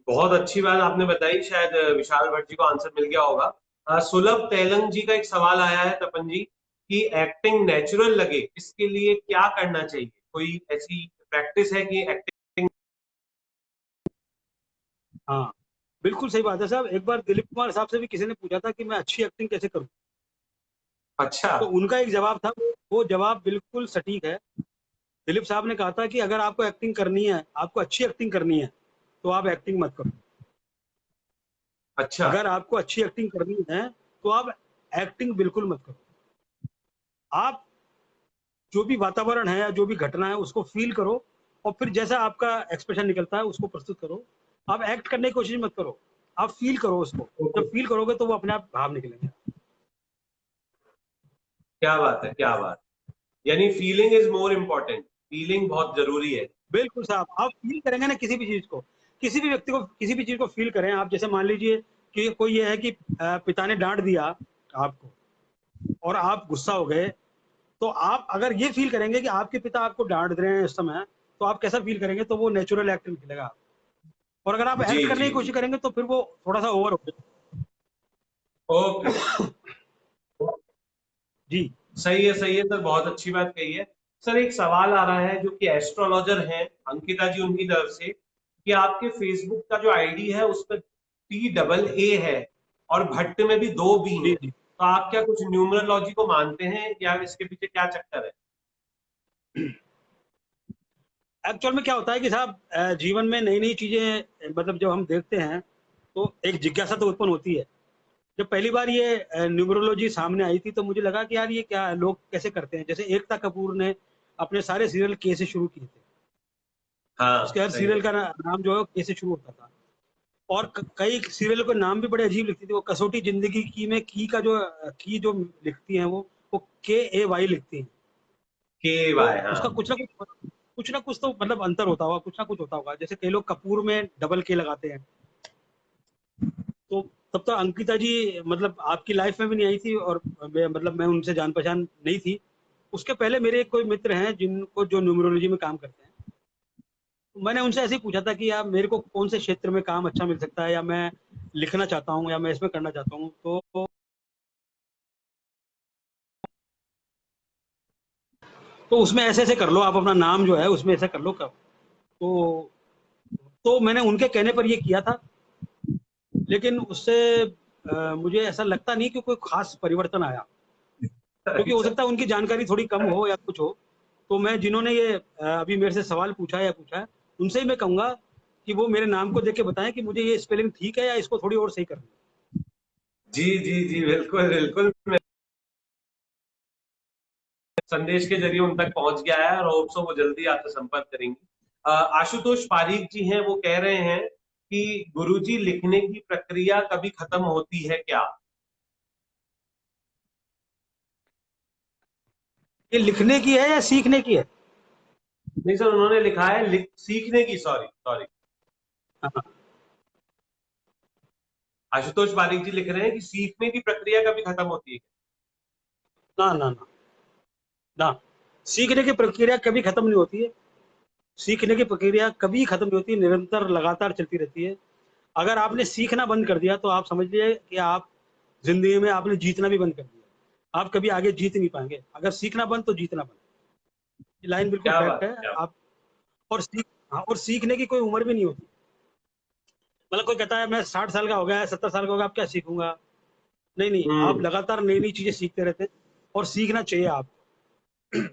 बहुत अच्छी बात आपने बताई, शायद विशाल भट्ट जी को आंसर मिल गया होगा। सुलभ तेलंग जी का एक सवाल आया है, तपन जी, कि एक्टिंग नेचुरल लगे इसके लिए क्या करना चाहिए? कोई ऐसी प्रैक्टिस है कि एक्टिंग? है। हाँ, बिल्कुल सही बात है साहब। एक बार दिलीप कुमार साहब से भी किसी ने पूछा था कि मैं अच्छी एक्टिंग कैसे करूं, अच्छा। तो उनका एक जवाब था, वो जवाब बिल्कुल सटीक है। दिलीप साहब ने कहा था कि अगर आपको एक्टिंग करनी है, आपको अच्छी एक्टिंग करनी है, तो आप एक्टिंग मत करो। अच्छा। अगर आपको अच्छी एक्टिंग करनी है, तो आप एक्टिंग बिल्कुल मत करो। आप जो भी वातावरण है या जो भी घटना है उसको फील करो, और फिर जैसा आपका एक्सप्रेशन निकलता है उसको प्रस्तुत करो। आप एक्ट करने की कोशिश मत करो, आप फील करो उसको। ओके। जब फील करोगे तो वो अपने आप भाव निकलेंगे। क्या बात है, क्या बात। यानी feeling is more important, feeling बहुत जरूरी है। बिल्कुल साहब, आप फील करेंगे ना किसी भी चीज को, किसी भी व्यक्ति को, किसी भी चीज को फील करें आप। जैसे मान लीजिए कि कोई ये है कि पिता ने डांट दिया आपको और आप गुस्सा हो गए, तो आप अगर ये फील करेंगे कि आपके पिता आपको डांट रहे हैं इस समय, तो आप कैसा फील करेंगे? तो वो नेचुरल एक्ट निकलेगा। और अगर आप जी एक्ट करने जी की जी। कोशिश करेंगे तो फिर वो थोड़ा सा ओवर हो ओके। जाएगा। जी सही है सर, बहुत अच्छी बात कही है। सर एक सवाल आ रहा है जो कि एस्ट्रोलॉजर हैं अंकिता जी, उनकी तरफ से, कि आपके फेसबुक का जो आईडी है उस पर TAA है और भट्ट में भी 2 B जी हैं, जी। तो आप क्या कुछ न्यूमरोलॉजी को मानते हैं या इसके पीछे क्या चक्कर है? एक्चुअल में क्या होता है कि साहब जीवन में नई नई चीजें मतलब जब हम देखते हैं तो एक जिज्ञासा तो उत्पन्न होती है। जब पहली बार ये न्यूमरोलॉजी सामने आई थी तो मुझे लगा कि यार ये क्या है, लोग कैसे करते हैं। जैसे एकता कपूर ने अपने सारे सीरियल के से शुरू किए थे। उसके हाँ हर सही है। सीरियल का नाम जो है के से शुरू होता था। और कई सीरियल के नाम भी बड़े अजीब लिखती थी। वो कसौटी जिंदगी की में की का जो की जो लिखती हैं वो KAY लिखती हैं। तो KY, हाँ। उसका कुछ ना कुछ तो मतलब अंतर होता होगा, कुछ ना कुछ होता होगा। जैसे कई लोग कपूर में डबल के लगाते हैं। तो तब तो अंकिता जी मतलब आपकी लाइफ में भी नहीं आई थी और मैं उनसे जान पहचान नहीं थी। उसके पहले मेरे कोई मित्र हैं जिनको जो न्यूमरोलॉजी में काम करते हैं। तो मैंने उनसे ऐसे ही पूछा था कि यार मेरे को कौन से क्षेत्र में काम अच्छा मिल सकता है, या मैं लिखना चाहता हूँ या मैं इसमें करना चाहता हूँ। तो उसमें ऐसे ऐसे कर लो, आप अपना नाम जो है उसमें ऐसा कर लो कब। तो मैंने उनके कहने पर ये किया था। लेकिन उससे मुझे ऐसा लगता नहीं कि कोई खास परिवर्तन आया, क्योंकि हो अच्छा। सकता है उनकी जानकारी थोड़ी कम हो या कुछ हो। तो मैं जिन्होंने ये अभी मेरे से सवाल पूछा है उनसे ही मैं कहूंगा कि वो मेरे नाम को देख के बताएं कि मुझे ये स्पेलिंग ठीक है या इसको थोड़ी और सही करना है। जी जी जी, बिल्कुल बिल्कुल। संदेश के जरिए उन तक पहुंच गया है और होप सो वो जल्दी आपसे संपर्क करेंगी। आशुतोष पारीक जी हैं, वो कह रहे हैं कि गुरुजी लिखने की प्रक्रिया कभी खत्म होती है क्या? ये लिखने की है या सीखने की है? नहीं सर, उन्होंने लिखा है सीखने की, सॉरी सॉरी। हाँ, आशुतोष पारीक जी लिख रहे हैं कि सीखने की प्रक्रिया कभी खत्म होती है ना ना ना ना, सीखने की प्रक्रिया कभी खत्म नहीं होती है। सीखने की प्रक्रिया कभी खत्म नहीं होती, निरंतर लगातार चलती रहती है। अगर आपने सीखना बंद कर दिया तो आप समझ लीजिए कि आप जिंदगी में आपने जीतना भी बंद कर दिया। आप कभी आगे जीत नहीं पाएंगे। अगर सीखना बंद तो जीतना बंद। ये लाइन बिल्कुल क्या फैक्ट बात है। है, क्या बात। आप और सीख हाँ, और सीखने की कोई उम्र भी नहीं होती। मतलब कोई कहता है मैं 60 साल का हो गया, 70 साल का हो गया, आप क्या सीखूंगा? नहीं नहीं, आप हम्म। लगातार नई नई चीजें सीखते रहते हैं और सीखना चाहिए आप। मैं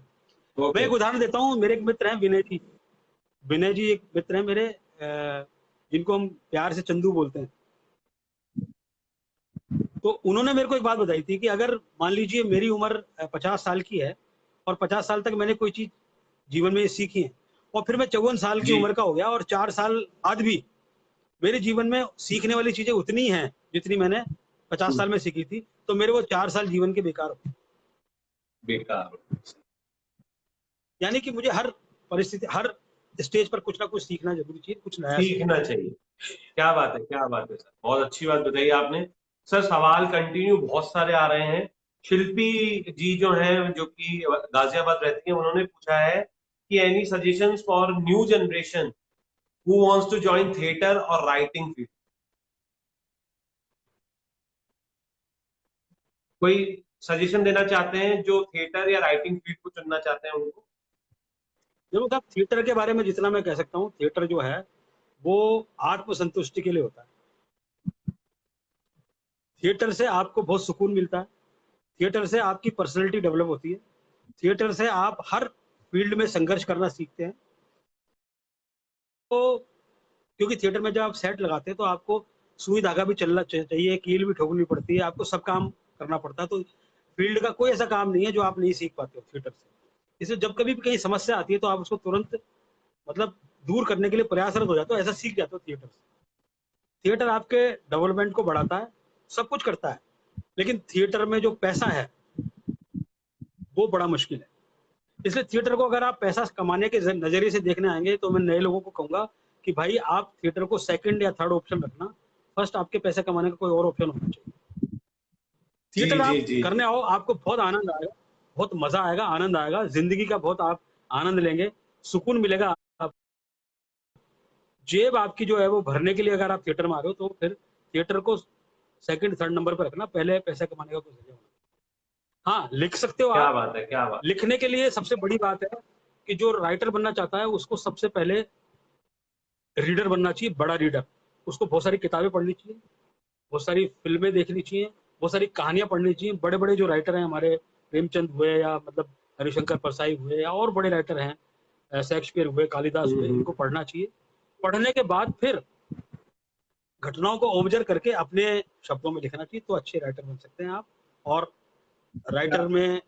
ओके। एक उदाहरण देता हूँ। मेरे एक मित्र हैं विनय जी। विनय जी एक मित्र हैं मेरे, जिनको हम प्यार से चंदू बोलते हैं। तो उन्होंने मेरे को एक बात बताई थी कि अगर मान लीजिए मेरी उम्र 50 साल की है और 50 साल तक मैंने कोई चीज जीवन में सीखी है, और फिर मैं 54 साल की जी। उम्र का हो गया और 4 साल बाद भी मेरे जीवन में सीखने वाली चीजें उतनी हैं जितनी मैंने 50 साल में सीखी थी, तो मेरे वो 4 साल जीवन के बेकार हो। बेकार। यानी कि मुझे हर परिस्थिति, हर स्टेज पर कुछ ना कुछ सीखना जरूरी चाहिए, कुछ नया सीखना सीखना चाहिए। चाहिए। क्या बात है, क्या बात है सर, बहुत अच्छी बात बताई आपने। सर सवाल कंटिन्यू बहुत सारे आ रहे हैं। शिल्पी जी जो हैं, जो कि गाजियाबाद रहती हैं, उन्होंने पूछा है कि any suggestions for new generation who wants to join theatre और राइटिंग फील्ड? कोई सजेशन देना चाहते हैं जो थिएटर या राइटिंग फील्ड को चुनना चाहते हैं उनको? देखो साहब, थिएटर के बारे में जितना मैं कह सकता हूँ, थिएटर जो है वो आत्मसंतुष्टि के लिए होता है। थिएटर से आपको बहुत सुकून मिलता है। थिएटर से आपकी पर्सनैलिटी डेवलप होती है। थिएटर से आप हर फील्ड में संघर्ष करना सीखते हैं। तो क्योंकि थिएटर में जब आप सेट लगाते हैं तो आपको सुई धागा भी चलना चाहिए, कील भी ठोकनी पड़ती है, आपको सब काम करना पड़ता है। तो फील्ड का कोई ऐसा काम नहीं है जो आप नहीं सीख पाते हो थिएटर से। इसलिए जब कभी भी कहीं समस्या आती है तो आप उसको तुरंत मतलब दूर करने के लिए प्रयासरत हो जाते हो, ऐसा सीख जाते हो थिएटर से। थिएटर आपके डेवलपमेंट को बढ़ाता है, सब कुछ करता है। लेकिन थिएटर में जो पैसा है वो बड़ा मुश्किल है। इसलिए थिएटर को अगर आप पैसा कमाने के नजरिए से देखने आएंगे तो मैं नए लोगों को कहूंगा कि भाई आप थिएटर को सेकंड या थर्ड ऑप्शन रखना, फर्स्ट आपके पैसे कमाने का कोई और ऑप्शन होना चाहिए। जी थिएटर जी आप जी। करने आओ, आपको बहुत आनंद आएगा, बहुत मजा आएगा, आनंद आएगा, जिंदगी का बहुत आप आनंद लेंगे, सुकून मिलेगा। आप जेब आपकी जो है वो भरने के लिए अगर आप थिएटर में आ रहे हो तो फिर थिएटर को सेकंड थर्ड नंबर पर रखना, पहले पैसे कमाने का कोई जरिया होना। हाँ, लिख सकते हो क्या आप। बात है, क्या बात। लिखने के लिए सबसे बड़ी बात है कि जो राइटर बनना चाहता है उसको सबसे पहले रीडर बनना चाहिए, बड़ा रीडर। उसको बहुत सारी किताबें पढ़नी चाहिए, बहुत सारी फिल्में देखनी चाहिए, बहुत सारी कहानियां पढ़नी चाहिए। बड़े बड़े जो राइटर हैं हमारे, प्रेमचंद हुए या मतलब हरिशंकर परसाई हुए या और बड़े राइटर हैं, शेक्सपियर हुए, कालिदास हुए, हम्म। इनको पढ़ना चाहिए। पढ़ने के बाद फिर घटनाओं को ऑब्जर्व करके अपने शब्दों में लिखना चाहिए, तो अच्छे राइटर बन सकते हैं आप। और राइटर में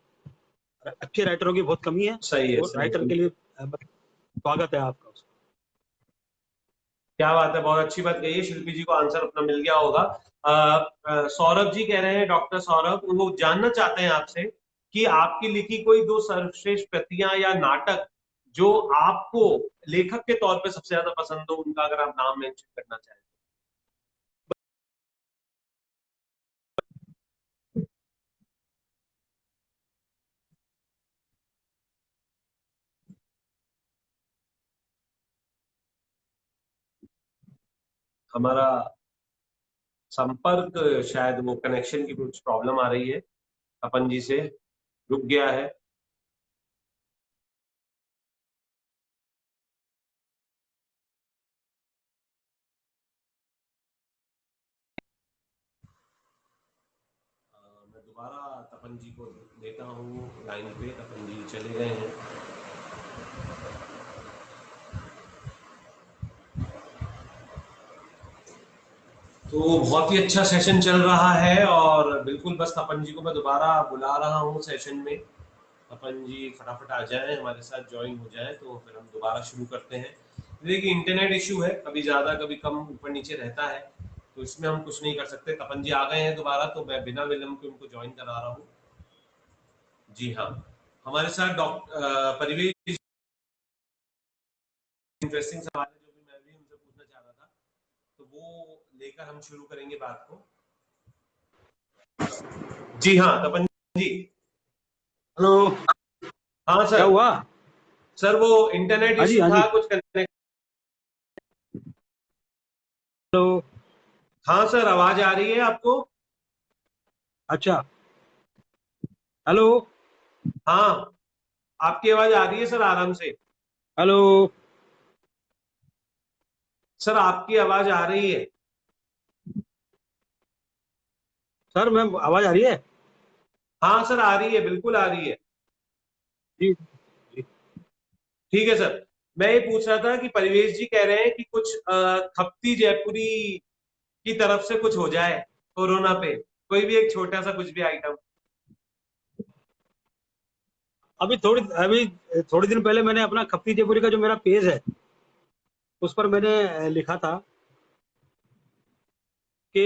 अच्छे राइटरों की बहुत कमी है, सही है, तो सही राइटर है। के लिए स्वागत है आपका उसका। क्या बात है, बहुत अच्छी बात कही है। शिल्पी जी को आंसर अपना मिल गया होगा। सौरभ जी कह रहे हैं, डॉक्टर सौरभ, वो जानना चाहते हैं आपसे कि आपकी लिखी कोई दो सर्वश्रेष्ठ कृतियां या नाटक जो आपको लेखक के तौर पे सबसे ज्यादा पसंद हो, उनका अगर आप नाम मेंशन करना चाहें। हमारा संपर्क, शायद वो कनेक्शन की कुछ प्रॉब्लम आ रही है, अपन जी से रुक गया है। मैं दोबारा तपन जी को देता हूँ लाइन पे। तपन जी चले गए हैं। तो बहुत ही अच्छा सेशन चल रहा है और बिल्कुल बस तपन जी को मैं दोबारा बुला रहा हूँ सेशन में। तपन जी फटाफट आ जाएं, हमारे साथ ज्वाइन हो जाएं, तो फिर हम दोबारा शुरू करते हैं। देखिए इंटरनेट इश्यू है, कभी ज्यादा कभी कम ऊपर नीचे रहता है, तो इसमें हम कुछ नहीं कर सकते। तपन जी आ गए हैं दोबारा, तो मैं बिना विलंब के उनको ज्वाइन करा रहा हूँ। जी हाँ, हमारे साथ डॉक्टर परिवेश, इंटरेस्टिंग सवाल है जो भी मैं भी उनसे पूछना चाह रहा था, तो वो लेकर हम शुरू करेंगे बात को। जी हाँ तपन जी। हेलो। हाँ क्या सर। हुआ? सर वो इंटरनेट हाँ जी, इश्यू हाँ जी। था कुछ कनेक्ट। हेलो। हाँ सर, आवाज आ रही है आपको? अच्छा। हेलो। हाँ, आपकी आवाज आ रही है सर आराम से। हेलो। सर आपकी आवाज आ रही है। सर, मैं आवाज आ रही है? हाँ सर आ रही है, बिल्कुल आ रही है। जी जी। ठीक है सर। मैं ये पूछ रहा था कि परिवेश जी कह रहे हैं कि कुछ खपती जयपुरी की तरफ से कुछ हो जाए कोरोना पे, कोई भी एक छोटा सा कुछ भी आइटम। अभी थोड़ी दिन पहले मैंने अपना खप्ती जयपुरी का जो मेरा पेज है उस पर मैंने लिखा था कि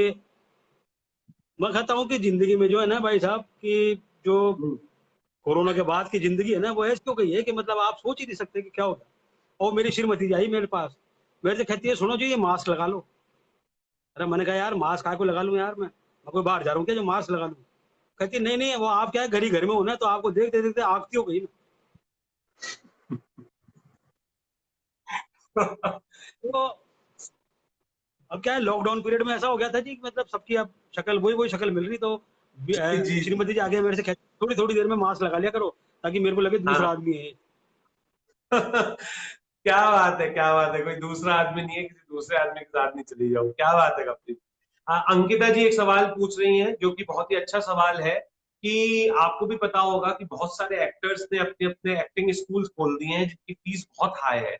मैं कहता हूँ कि जिंदगी में जो है ना भाई साहब, कि जो कोरोना के बाद की जिंदगी है ना, वो ऐसी हो गई है कि मतलब आप सोच ही नहीं सकते कि क्या होगा। और मेरी श्रीमती आई मेरे पास, मेरे से कहती है सुनो जी ये मास्क लगा लो। अरे मैंने कहा यार मास्क काय को लगा लूं यार, मैं कोई बाहर जा रहा हूँ क्या जो मास्क लगा लूं? कहती नहीं नहीं, वो आप क्या है घर ही घर में हो ना, तो आपको देखते देखते आगती हो गई ना। तो अब क्या है, लॉकडाउन पीरियड में ऐसा हो गया था जी कि मतलब सबकी अब शक्ल वही शक्ल मिल रही, तो जी जी जी। श्रीमती जी आगे मेरे से कहती थोड़ी थोड़ी देर में मास्क लगा लिया करो ताकि मेरे को लगे दूसरा हाँ। आदमी है। क्या बात है, क्या बात है, कोई दूसरा आदमी नहीं है, किसी दूसरे आदमी के साथ नहीं चली जाऊं। क्या बात है कप्तान। अंकिता जी एक सवाल पूछ रही हैं जो कि बहुत ही अच्छा सवाल है, कि आपको भी पता होगा कि बहुत सारे एक्टर्स ने अपने अपने एक्टिंग स्कूल खोल दिए हैं जिनकी फीस बहुत हाई है,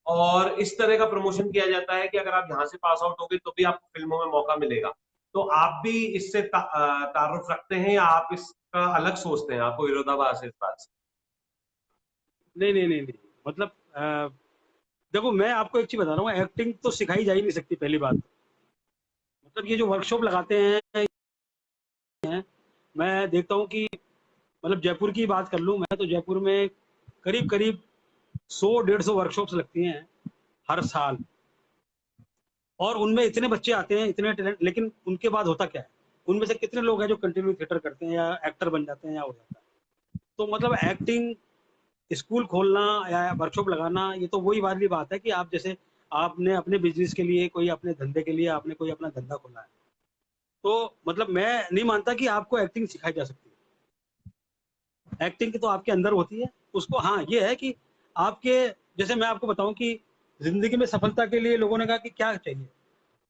और इस तरह का प्रमोशन किया जाता है कि अगर आप यहाँ से पास आउट होगे तो भी आपको फिल्मों में मौका मिलेगा। तो आप भी इससे तारुफ रखते हैं या आप इसका अलग सोचते हैं, आपको विरोधाभास है इस बात से? नहीं नहीं नहीं नहीं, मतलब देखो मैं आपको एक चीज बता रहा हूँ, एक्टिंग तो सिखाई जा ही नहीं सकती पहली बात। मतलब ये जो वर्कशॉप लगाते हैं, मैं देखता हूँ कि मतलब जयपुर की बात कर लूँ मैं, तो जयपुर में करीब करीब 100-150 वर्कशॉप्स लगती हैं हर साल, और उनमें इतने बच्चे आते हैं, इतने टैलेंट, लेकिन उनके बाद होता क्या है, उनमें से कितने लोग हैं जो कंटिन्यू थिएटर करते हैं या एक्टर बन जाते हैं या हो जाता है। तो मतलब एक्टिंग स्कूल खोलना या वर्कशॉप लगाना, ये तो वही वाली बात है कि आप जैसे आपने अपने बिजनेस के लिए, कोई अपने धंधे के लिए आपने कोई अपना धंधा खोला है, तो मतलब मैं नहीं मानता कि आपको एक्टिंग सिखाई जा सकती है। एक्टिंग की तो आपके अंदर होती है उसको। हाँ, ये है कि आपके, जैसे मैं आपको बताऊं कि जिंदगी में सफलता के लिए लोगों ने कहा कि क्या चाहिए,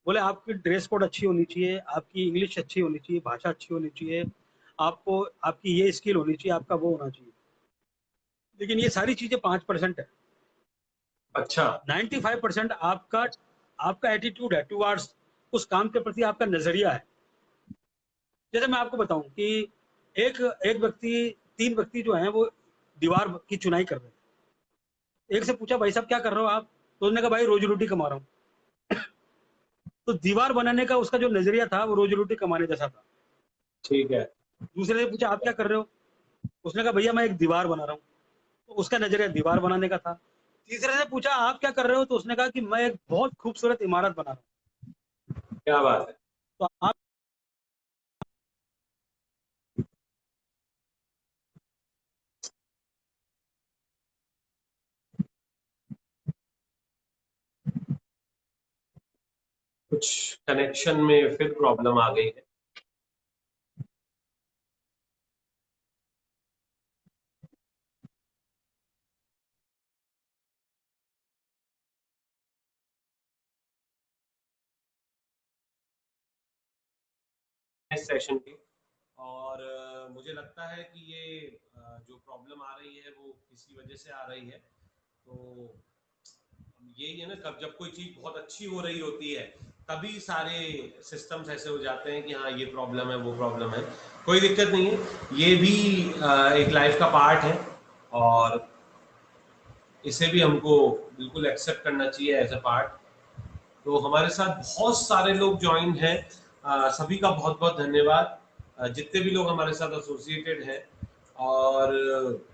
बोले आपकी ड्रेस कोड अच्छी होनी चाहिए, आपकी इंग्लिश अच्छी होनी चाहिए, भाषा अच्छी होनी चाहिए, आपको आपकी ये स्किल होनी चाहिए, आपका वो होना चाहिए। लेकिन ये सारी चीजें 5% है। अच्छा। 95% आपका आपका एटीट्यूड है टुवार्ड्स उस काम के प्रति, आपका नजरिया है। जैसे मैं आपको बताऊं कि एक एक व्यक्ति, 3 व्यक्ति जो हैं वो दीवार की चुनाई कर रहे थे। एक से पूछा, भाई साहब क्या कर रहे हो आप? तो उसने कहा, भाई रोजी रोटी कमा रहा हूँ। तो दीवार बनाने का उसका जो नजरिया था वो रोजी रोटी कमाने जैसा था। ठीक है। दूसरे से पूछा, आप क्या कर रहे हो? उसने कहा, भैया मैं एक दीवार बना रहा हूँ। तो उसका नजरिया दीवार बनाने का था। तीसरे से पूछा, आप क्या कर रहे हो? तो उसने कहा कि मैं एक बहुत खूबसूरत इमारत बना रहा हूँ। क्या बात है। तो आप कुछ कनेक्शन में फिर प्रॉब्लम आ गई है। इस सेशन की, और मुझे लगता है कि ये जो प्रॉब्लम आ रही है वो किसी वजह से आ रही है। तो यही है ना, कब जब कोई चीज बहुत अच्छी हो रही होती है तभी सारे सिस्टम्स ऐसे हो जाते हैं कि हाँ ये प्रॉब्लम है वो प्रॉब्लम है। कोई दिक्कत नहीं है, ये भी एक लाइफ का पार्ट है, और इसे भी हमको बिल्कुल एक्सेप्ट करना चाहिए एज अ पार्ट। तो हमारे साथ बहुत सारे लोग ज्वाइन हैं, सभी का बहुत बहुत धन्यवाद। जितने भी लोग हमारे साथ एसोसिएटेड हैं, और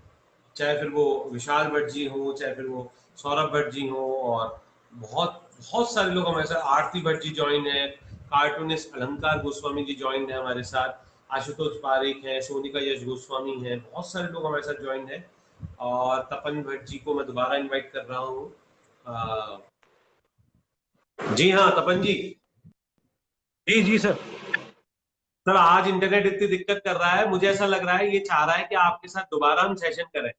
चाहे फिर वो विशाल भट्ट जी हो, चाहे फिर वो सौरभ भट्ट जी हो, और बहुत बहुत सारे लोग हमारे साथ, आरती भट्ट जी ज्वाइन है, कार्टूनिस्ट अलंकार गोस्वामी जी ज्वाइन है हमारे साथ, आशुतोष पारिक हैं, सोनिका यश गोस्वामी हैं, बहुत सारे लोग हमारे साथ ज्वाइन है। और तपन भट्ट जी को मैं दोबारा इनवाइट कर रहा हूँ। जी हाँ तपन जी। जी जी सर। सर आज इंटरनेट इतनी दिक्कत कर रहा है, मुझे ऐसा लग रहा है ये चाह रहा है कि आपके साथ दोबारा हम सेशन करें।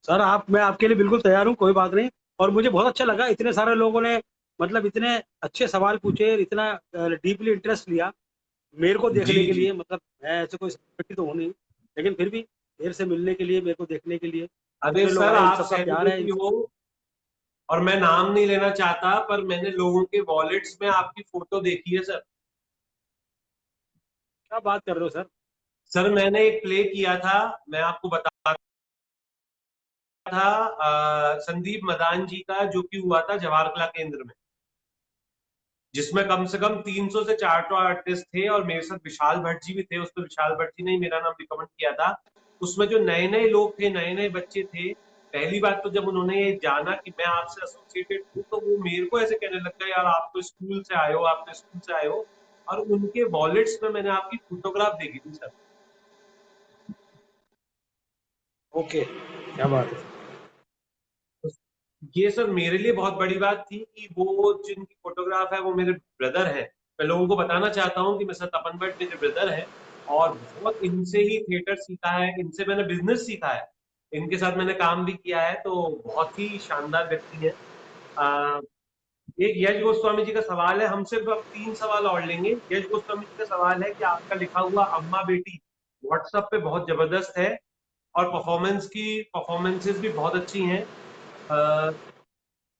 सर आप, मैं आपके लिए बिल्कुल तैयार हूँ, कोई बात नहीं। और मुझे बहुत अच्छा लगा, इतने सारे लोगों ने मतलब इतने अच्छे सवाल पूछे, इतना डीपली इंटरेस्ट लिया मेरे को जी देखने के जी। लिए। मतलब मैं ऐसे कोई सेलिब्रिटी तो हूँ नहीं, लेकिन फिर भी देर से मिलने के लिए, मेरे को देखने के लिए अरे इतने लोग सर आए, इन आप सबका प्यार है। सेलिब्रिटी हो, और मैं नाम नहीं लेना चाहता, पर मैंने लोगों के वॉलेट्स में आपकी फोटो देखी है सर। क्या बात कर रहे हो सर? सर मैंने एक प्ले किया था, मैं आपको बता था, संदीप मदान जी का, जो कि हुआ था जवाहर कला केंद्र में, जिसमें कम से कम 300 से 400 आर्टिस्ट थे, और मेरे साथ विशाल भट्ट जी भी थे। उसमें विशाल भट्ट जी ने ही मेरा नाम रिकमेंड किया था। उसमें जो नए नए लोग थे, नए नए बच्चे थे, पहली बात तो जब उन्होंने ये जाना कि मैं आपसे एसोसिएटेड हूँ, तो वो मेरे को ऐसे कहने लग गए, यार आप तो स्कूल से आए हो, आप तो स्कूल से आए हो। और उनके वॉलेट्स में मैंने आपकी फोटोग्राफ देखी थी सर। ओके, क्या बात है। ये सर मेरे लिए बहुत बड़ी बात थी कि वो जिनकी फोटोग्राफ है वो मेरे ब्रदर हैं। मैं लोगों को बताना चाहता हूँ कि मेरे साथ तपन भट्ट मेरे ब्रदर हैं, और बहुत इनसे ही थिएटर सीखा है, इनसे मैंने बिजनेस सीखा है, इनके साथ मैंने काम भी किया है। तो बहुत ही शानदार व्यक्ति है। आ, एक यश गोस्वामी जी का सवाल है, हम सिर्फ अब 3 सवाल और लेंगे। यश गोस्वामी जी का सवाल है कि आपका लिखा हुआ अम्मा बेटी व्हाट्सएप पे बहुत जबरदस्त है, और परफॉर्मेंसेस भी बहुत अच्छी हैं,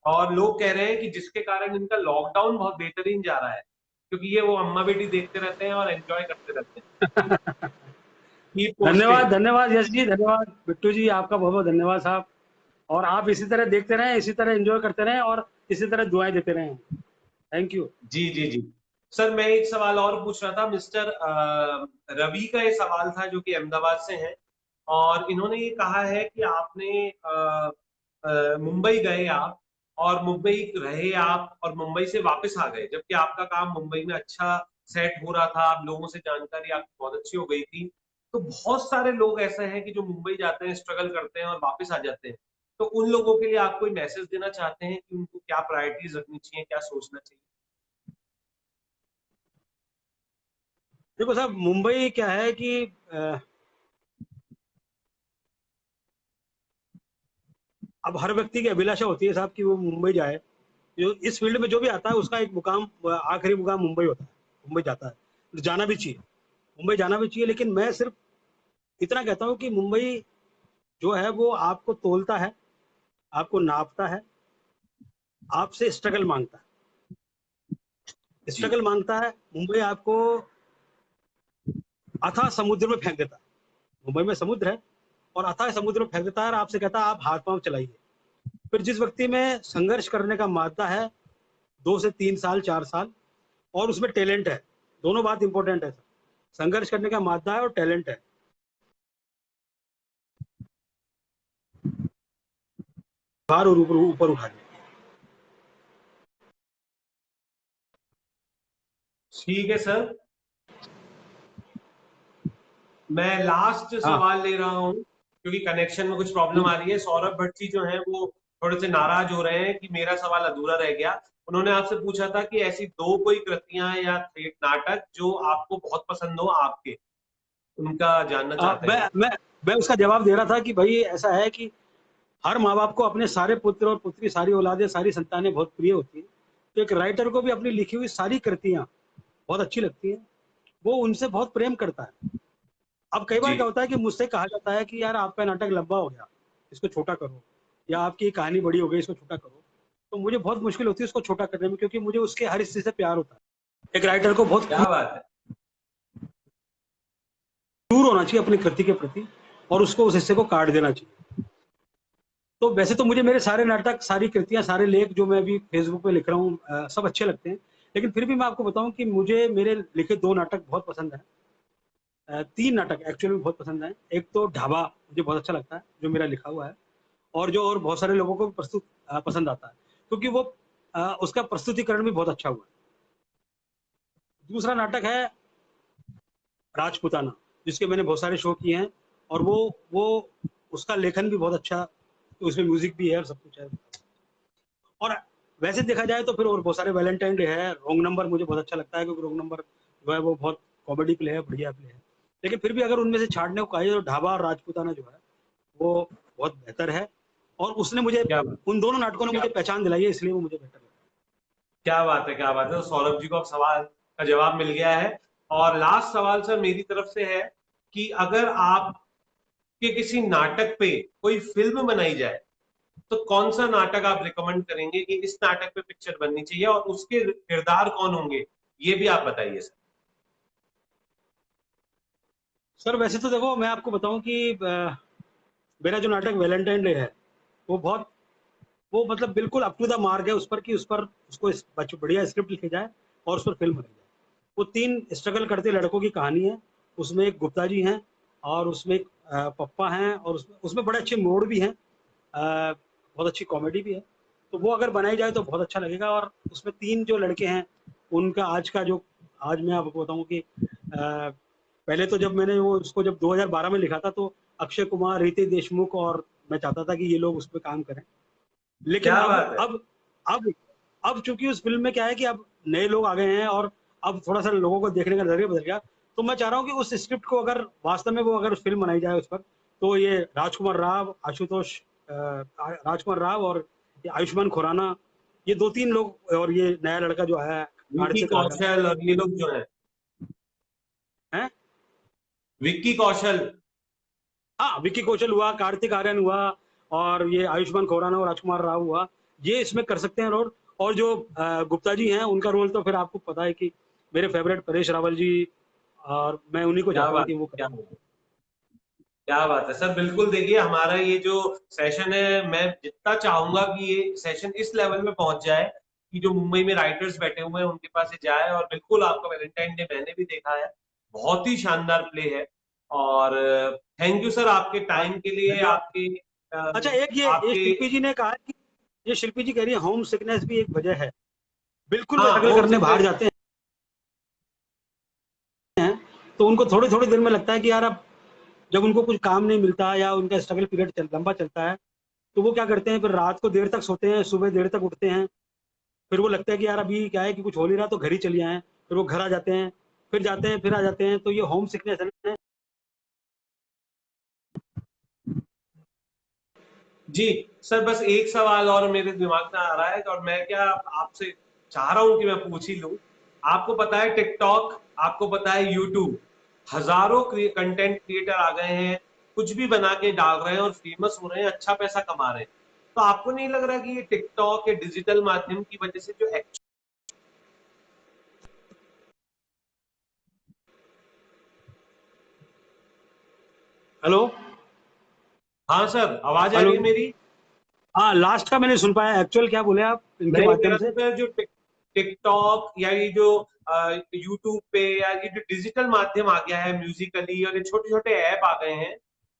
और लोग कह रहे हैं कि जिसके कारण इनका लॉकडाउन बहुत बेहतरीन जा रहा है, क्योंकि ये वो अम्मा बेटी देखते रहते हैं और एंजॉय करते रहते हैं। कीप धन्यवाद पोस्टिंग। धन्यवाद यश जी, धन्यवाद बिट्टू जी, आपका बहुत बहुत धन्यवाद साहब। और आप इसी तरह देखते रहें, इसी तरह एंजॉय करते रहें, और इसी तरह दुआएं देते रहें। Thank you. जी जी जी। सर मैं एक सवाल और पूछ रहा था, मिस्टर रवि का ये सवाल था, जो कि अहमदाबाद से हैं। और इन्होंने ये कहा है कि आपने मुंबई गए आप, और मुंबई रहे आप, और मुंबई से वापस आ गए, जबकि आपका काम मुंबई में अच्छा सेट हो रहा था, आप लोगों से जानकारी आपकी बहुत अच्छी हो गई थी। तो बहुत सारे लोग ऐसे हैं कि जो मुंबई जाते हैं, स्ट्रगल करते हैं और वापस आ जाते हैं। तो उन लोगों के लिए आप कोई मैसेज देना चाहते हैं कि उनको क्या प्रायोरिटीज रखनी चाहिए, क्या सोचना चाहिए? देखो साहब, मुंबई क्या है कि अब हर व्यक्ति की अभिलाषा होती है साहब कि वो मुंबई जाए। जो इस फील्ड में जो भी आता है उसका एक मुकाम, आखिरी मुकाम मुंबई होता है, मुंबई जाता है, तो जाना भी चाहिए, मुंबई जाना भी चाहिए। लेकिन मैं सिर्फ इतना कहता हूँ कि मुंबई जो है वो आपको तोलता है, आपको नापता है, आपसे स्ट्रगल मांगता है, जी। स्ट्रगल मांगता है। मुंबई आपको अथाह समुद्र में फेंक देता है। मुंबई में समुद्र है और अथाह समुद्र में फेंक देता है और आपसे कहता है आप हाथ पांव चलाइए। फिर जिस व्यक्ति में संघर्ष करने का मादा है, 2 से 3 साल 4 साल, और उसमें टैलेंट है, दोनों बात इंपॉर्टेंट है। संघर्ष करने का मादा है और टैलेंट है, बाहर और ऊपर ऊपर उठा दिया। ठीक है सर, मैं लास्ट हाँ। सवाल ले रहा हूँ, क्योंकि कनेक्शन में कुछ प्रॉब्लम आ रही है। सौरभ भट्ट जी जो हैं वो थोड़े से नाराज हो रहे हैं कि मेरा सवाल अधूरा रह गया। उन्होंने आपसे पूछा था कि ऐसी दो कोई कृतियां या नाटक जो आपको बहुत पसंद हो आपके, उनका जानना चाहते मैं हैं। मैं मैं उसका जवाब दे रहा था कि भाई ऐसा है कि हर माँ बाप को अपने सारे पुत्र और पुत्री, सारी औलादें, सारी संतानें बहुत प्रिय होती है। तो एक राइटर को भी अपनी लिखी हुई सारी कृतियां बहुत अच्छी लगती हैं, वो उनसे बहुत प्रेम करता है। अब कई बार जी। क्या होता है कि मुझसे कहा जाता है कि यार आपका नाटक लंबा हो गया, इसको छोटा करो, या आपकी कहानी बड़ी हो गई, इसको छोटा करो। तो मुझे बहुत मुश्किल होती है उसको छोटा करने में, क्योंकि मुझे उसके हर हिस्से से प्यार होता है। एक राइटर को बहुत क्या बात है। क्रूर होना चाहिए अपनी कृति के प्रति, और उसको उस हिस्से को काट देना चाहिए। तो वैसे तो मुझे मेरे सारे नाटक, सारी कृतियां, सारे लेख जो मैं अभी फेसबुक पे लिख रहा हूँ, सब अच्छे लगते हैं। लेकिन फिर भी मैं आपको बताऊं कि मुझे मेरे लिखे 2 नाटक बहुत पसंद है। 3 नाटक एक्चुअली में बहुत पसंद है। एक तो ढाबा मुझे बहुत अच्छा लगता है, जो मेरा लिखा हुआ है, और जो और बहुत सारे लोगों को पसंद आता है, क्योंकि वो उसका प्रस्तुतिकरण भी बहुत अच्छा हुआ है। दूसरा नाटक है राजपुताना, जिसके मैंने बहुत सारे शो किए हैं, और वो उसका लेखन भी बहुत अच्छा, तो उसमें म्यूजिक भी है और सब कुछ है। और वैसे देखा जाए तो फिर और बहुत सारे, वैलेंटाइन डे है, रॉन्ग नंबर मुझे बहुत अच्छा लगता है, क्योंकि रॉन्ग नंबर जो है वो बहुत कॉमेडी प्ले है, बढ़िया प्ले है। लेकिन फिर भी अगर उनमें से छाटने को कहा जाए तो ढाबा और राजपूताना जो है वो बहुत बेहतर है, और उसने मुझे, क्या बात। उन दोनों नाटकों ने मुझे पहचान दिलाई है, इसलिए वो मुझे बेहतर लगता क्या बात है, क्या बात है। तो सौरभ जी को अब सवाल का जवाब मिल गया है। और लास्ट सवाल सर मेरी तरफ से है कि अगर आपके किसी नाटक पे कोई फिल्म बनाई जाए, तो कौन सा नाटक आप रिकमेंड करेंगे कि इस नाटक पे पिक्चर बननी चाहिए, और उसके किरदार कौन होंगे, ये भी आप बताइए सर। है। सर वैसे तो देखो, मैं आपको बताऊं कि मेरा जो नाटक वैलेंटाइन डे है, वो बहुत, वो मतलब बिल्कुल अप टू द मार्क है उस पर, कि उस पर उसको बढ़िया स्क्रिप्ट लिखी जाए और उस पर फिल्म बनाई जाए। वो 3 स्ट्रगल करते लड़कों की कहानी है। उसमें एक गुप्ता जी हैं, और उसमें एक पप्पा हैं, और उसमें बड़े अच्छे मोड़ भी हैं, बहुत अच्छी कॉमेडी भी है। तो वो अगर बनाई जाए तो बहुत अच्छा लगेगा। और उसमें 3 जो लड़के हैं, उनका आज का जो, आज मैं आपको बताऊं कि पहले तो जब मैंने वो उसको जब 2012 में लिखा था, तो अक्षय कुमार, रितेश देशमुख, और मैं चाहता था कि ये लोग उस पर काम करें। लेकिन क्या अब बात है। अब अब अब चूंकि उस फिल्म में क्या है कि अब नए लोग आ गए हैं, और अब थोड़ा सा लोगों को देखने का नजरिया बदल गया। तो मैं चाह रहा हूँ कि उस स्क्रिप्ट को अगर वास्तव में वो अगर फिल्म बनाई जाए उस पर, तो ये राजकुमार राव, राजकुमार राव और ये आयुष्मान खुराना, ये 2-3 लोग, और ये नया लड़का जो है विक्की कार्तिक आर्यन कौशल और ये लोग जो है, है। विक्की कौशल। हाँ, विक्की कौशल हुआ, कार्तिक आर्यन हुआ, और ये आयुष्मान खुराना और राजकुमार राव हुआ, ये इसमें कर सकते हैं रोल। और जो गुप्ता जी हैं, उनका रोल तो फिर आपको पता है कि मेरे फेवरेट परेश रावल जी, और मैं उन्हीं को क्या चाहता हूँ बात कि वो है, करें। क्या बात है। क्या बात है सर, बिल्कुल। देखिए हमारा ये जो सेशन है, मैं जितना चाहूंगा कि ये सेशन इस लेवल में पहुंच जाए कि जो मुंबई में राइटर्स बैठे हुए हैं उनके पास ये जाए। और बिल्कुल आपका वैलेंटाइन डे मैंने भी देखा है, बहुत ही शानदार प्ले है। और थैंक यू सर आपके टाइम के लिए, धन्यवाद। आपके अच्छा, एक ये आपके। शिल्पी जी ने कहा कि ये शिल्पी जी कह रही है होम सिकनेस भी एक वजह है। बिल्कुल, वो हाँ, स्ट्रगल होम करने बाहर सिकनेस। जाते हैं तो उनको थोड़े थोड़े दिन में लगता है कि यार अब जब उनको कुछ काम नहीं मिलता या उनका स्ट्रगल पीरियड लंबा चलता है, तो वो क्या करते हैं, फिर रात को देर तक सोते हैं, सुबह देर तक उठते हैं। फिर वो लगता है कि यार अभी क्या है कि कुछ हो नहीं रहा, तो घर ही चले आए। फिर वो घर आ जाते हैं, फिर जाते हैं, फिर आ जाते हैं। तो ये होम सिकनेस है। जी सर, बस एक सवाल और मेरे दिमाग में आ रहा है, और मैं क्या आपसे चाह रहा हूं कि मैं पूछ ही लूं। आपको पता है टिकटॉक, आपको पता है यूट्यूब, हजारों कंटेंट क्रिएटर आ गए हैं, कुछ भी बना के डाल रहे हैं और फेमस हो रहे हैं, अच्छा पैसा कमा रहे हैं। तो आपको नहीं लग रहा कि ये टिकटॉक या डिजिटल माध्यम की वजह से जो हेलो। हाँ सर, आवाज आ हेलो। रही है मेरी? हाँ, लास्ट का मैंने सुन पाया। एक्चुअल क्या बोले आप इनके नहीं, माध्यम मेरा तो से? सर जो टिकटॉक या ये जो यूट्यूब पे या ये जो डिजिटल माध्यम आ गया है म्यूजिकली, और ये छोटे छोटे ऐप आ गए हैं,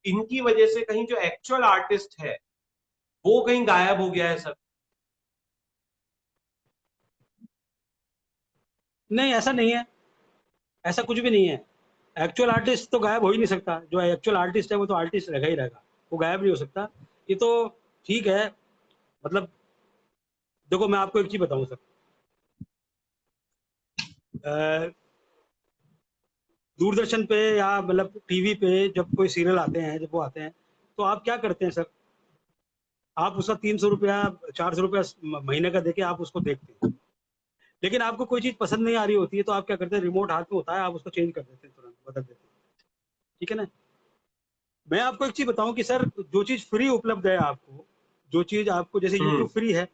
इनकी वजह से कहीं जो एक्चुअल आर्टिस्ट है वो कहीं गायब हो गया है सर। नहीं, ऐसा नहीं है। ऐसा कुछ भी नहीं है। एक्चुअल आर्टिस्ट तो गायब हो ही नहीं सकता। जो एक्चुअल आर्टिस्ट है वो तो आर्टिस्ट रहेगा ही रहेगा। वो गायब नहीं हो सकता। ये तो ठीक है। मतलब देखो, मैं आपको एक चीज बताऊं सर। अ, दूरदर्शन पे या मतलब टीवी पे जब कोई सीरियल आते हैं, जब वो आते हैं, तो आप क्या करते हैं सर? आप उसका 300 रुपया, 400 रुपया महीने का देके आप उसको देखते हैं। लेकिन आपको कोई चीज पसंद नहीं आ रही होती है, तो आप क्या करते हैं? रिमोट हाथ में होता है, आप उसको चेंज कर देते हैं, तुरंत बदल देते हैं। ठीक है ना? मैं आपको एक चीज बताऊं कि सर, जो चीज फ्री उपलब्ध है आपको, जो चीज आपको, जैसे यूट्यूब हम्म। फ्री है,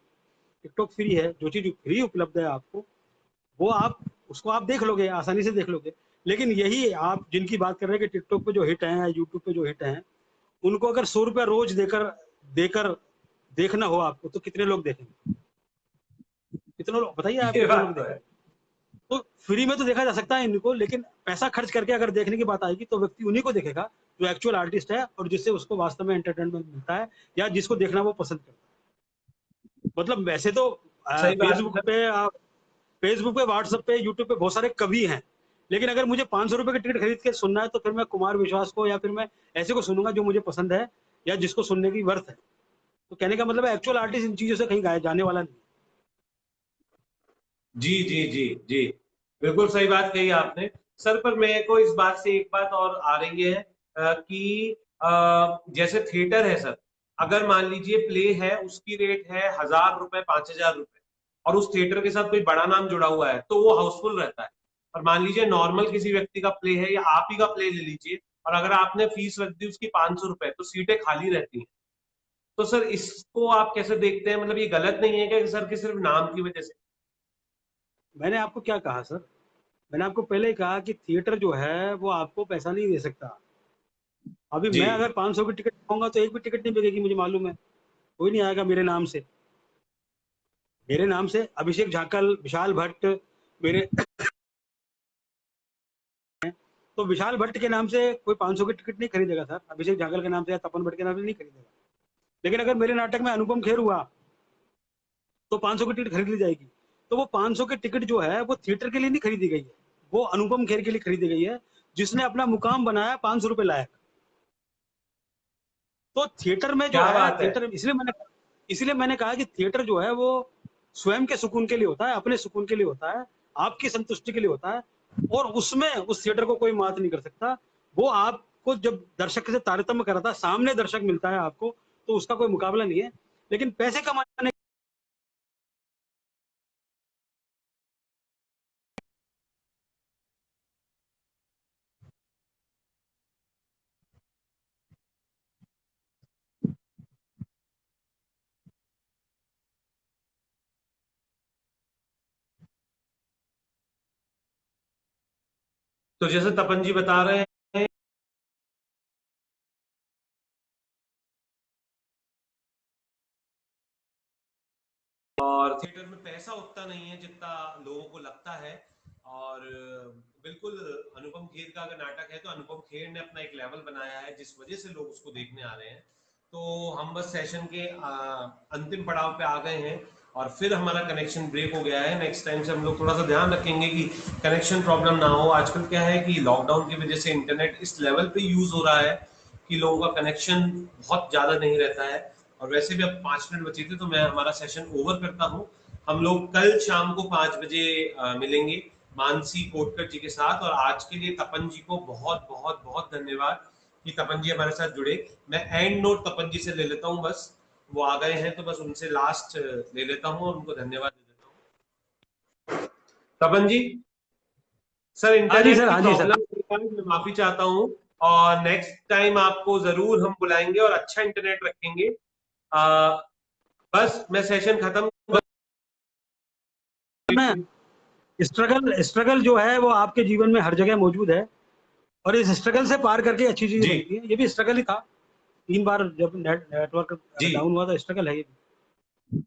टिकटॉक फ्री है, जो चीज फ्री उपलब्ध है आपको, वो आप उसको आप देख लोगे, आसानी से देख लोगे। लेकिन यही आप जिनकी बात कर रहे हैं कि टिकटॉक पे जो हिट है या यूट्यूब पे जो हिट है, उनको अगर 100 रुपया रोज देकर देकर देखना हो आपको, तो कितने लोग देखेंगे? कितने लोग बताइए, आप ये कितने बात लोग तो है। देखेंगे? तो फ्री में तो देखा जा सकता है इनको, लेकिन पैसा खर्च करके अगर देखने की बात आएगी, तो व्यक्ति उन्हीं को देखेगा जो एक्चुअल आर्टिस्ट है और जिससे उसको वास्तव में एंटरटेनमेंट मिलता है, या जिसको देखना वो पसंद करता है। मतलब वैसे तो सही बात है फेसबुक सर। पे आप फेसबुक पे, व्हाट्सएप पे, यूट्यूब पे बहुत सारे कवि हैं। लेकिन अगर मुझे 500 रुपए की टिकट खरीद के सुनना है, तो फिर मैं कुमार विश्वास को या फिर मैं ऐसे को सुनूंगा जो मुझे पसंद है या जिसको सुनने की वर्थ है। तो कहने का मतलब है, एक्चुअल आर्टिस्ट इन चीजों से कहीं गाया जाने वाला नहीं। जी जी जी जी, बिल्कुल सही बात कही आपने। सर पर मेरे को इस बात से एक बात और आ रही है कि जैसे थिएटर है सर, अगर मान लीजिए प्ले है, उसकी रेट है 1,000 रुपए, 5,000 रुपए, और उस थिएटर के साथ कोई बड़ा नाम जुड़ा हुआ है, तो वो हाउसफुल रहता है। और मान लीजिए नॉर्मल किसी व्यक्ति का प्ले है, या आप ही का प्ले ले लीजिए, और अगर आपने फीस रख दी उसकी 500 रुपए, तो सीटें खाली रहती हैं। तो सर इसको आप कैसे देखते हैं? मतलब ये गलत नहीं है क्या सर, कि सिर्फ नाम की वजह से? मैंने आपको क्या कहा सर? मैंने आपको पहले ही कहा कि थिएटर जो है वो आपको पैसा नहीं दे सकता। अभी जी। मैं अगर 500 की टिकट पाऊंगा, तो एक भी टिकट नहीं बिकेगी, मुझे मालूम है। कोई नहीं आएगा मेरे नाम से। मेरे नाम से अभिषेक झाकल, विशाल भट्ट, मेरे तो विशाल भट्ट के नाम से कोई 500 की टिकट नहीं खरीदेगा सर, अभिषेक झाकल के नाम से या तपन भट्ट के नाम से नहीं खरीदेगा। लेकिन अगर मेरे नाटक में अनुपम खेर हुआ, तो 500 की टिकट खरीद ली जाएगी। तो वो 500 की टिकट जो है वो थिएटर के लिए नहीं खरीदी गई है, वो अनुपम खेर के लिए खरीदी गई है, जिसने अपना मुकाम बनाया 500 रुपए लायक। तो थिएटर में जो क्या है, बात है। थिएटर इसलिए मैंने कहा कि थिएटर जो है वो स्वयं के सुकून के लिए होता है, अपने सुकून के लिए होता है, आपकी संतुष्टि के लिए होता है। और उसमें उस थिएटर को कोई मात नहीं कर सकता। वो आपको जब दर्शक से तारतम्य कराता है, सामने दर्शक मिलता है आपको, तो उसका कोई मुकाबला नहीं है। लेकिन पैसे कमाने, तो जैसे तपन जी बता रहे हैं, और थिएटर में पैसा उतना नहीं है जितना लोगों को लगता है। और बिल्कुल अनुपम खेर का अगर नाटक है तो अनुपम खेर ने अपना एक लेवल बनाया है जिस वजह से लोग उसको देखने आ रहे हैं। तो हम बस सेशन के अंतिम पड़ाव पे आ गए हैं और फिर हमारा कनेक्शन ब्रेक हो गया है। नेक्स्ट टाइम से हम लोग थोड़ा सा ध्यान रखेंगे कि कनेक्शन प्रॉब्लम ना हो। आजकल क्या है कि लॉकडाउन की वजह से इंटरनेट इस लेवल पे यूज हो रहा है कि लोगों का कनेक्शन बहुत ज्यादा नहीं रहता है। और वैसे भी अब 5 मिनट बचे थे तो मैं हमारा सेशन ओवर करता हूँ। हम लोग कल शाम को 5 बजे मिलेंगे मानसी कोटकर जी के साथ। और आज के लिए तपन जी को बहुत बहुत बहुत धन्यवाद कि तपन जी हमारे साथ जुड़े। मैं एंड नोट तपन जी से ले लेता हूँ, बस वो आ गए हैं तो बस उनसे लास्ट ले लेता हूँ और उनको धन्यवाद दे देता हूँ। तपन जी, सर हाँ जी इंटरनेट सर, की हाँ जी सर। प्रॉब्लम मैं माफी चाहता हूँ और नेक्स्ट टाइम आपको जरूर हम बुलाएंगे और अच्छा इंटरनेट रखेंगे। बस मैं सेशन खत्म। मैं स्ट्रगल स्ट्रगल जो है वो आपके जीवन में हर जगह मौजूद है और इस स्ट्रगल से पार करके अच्छी चीजें जी बनती है। ये भी स्ट्रगल ही था। 3 बार जब नेटवर्क जी। डाउन हुआ तो स्ट्रगल है ये भी।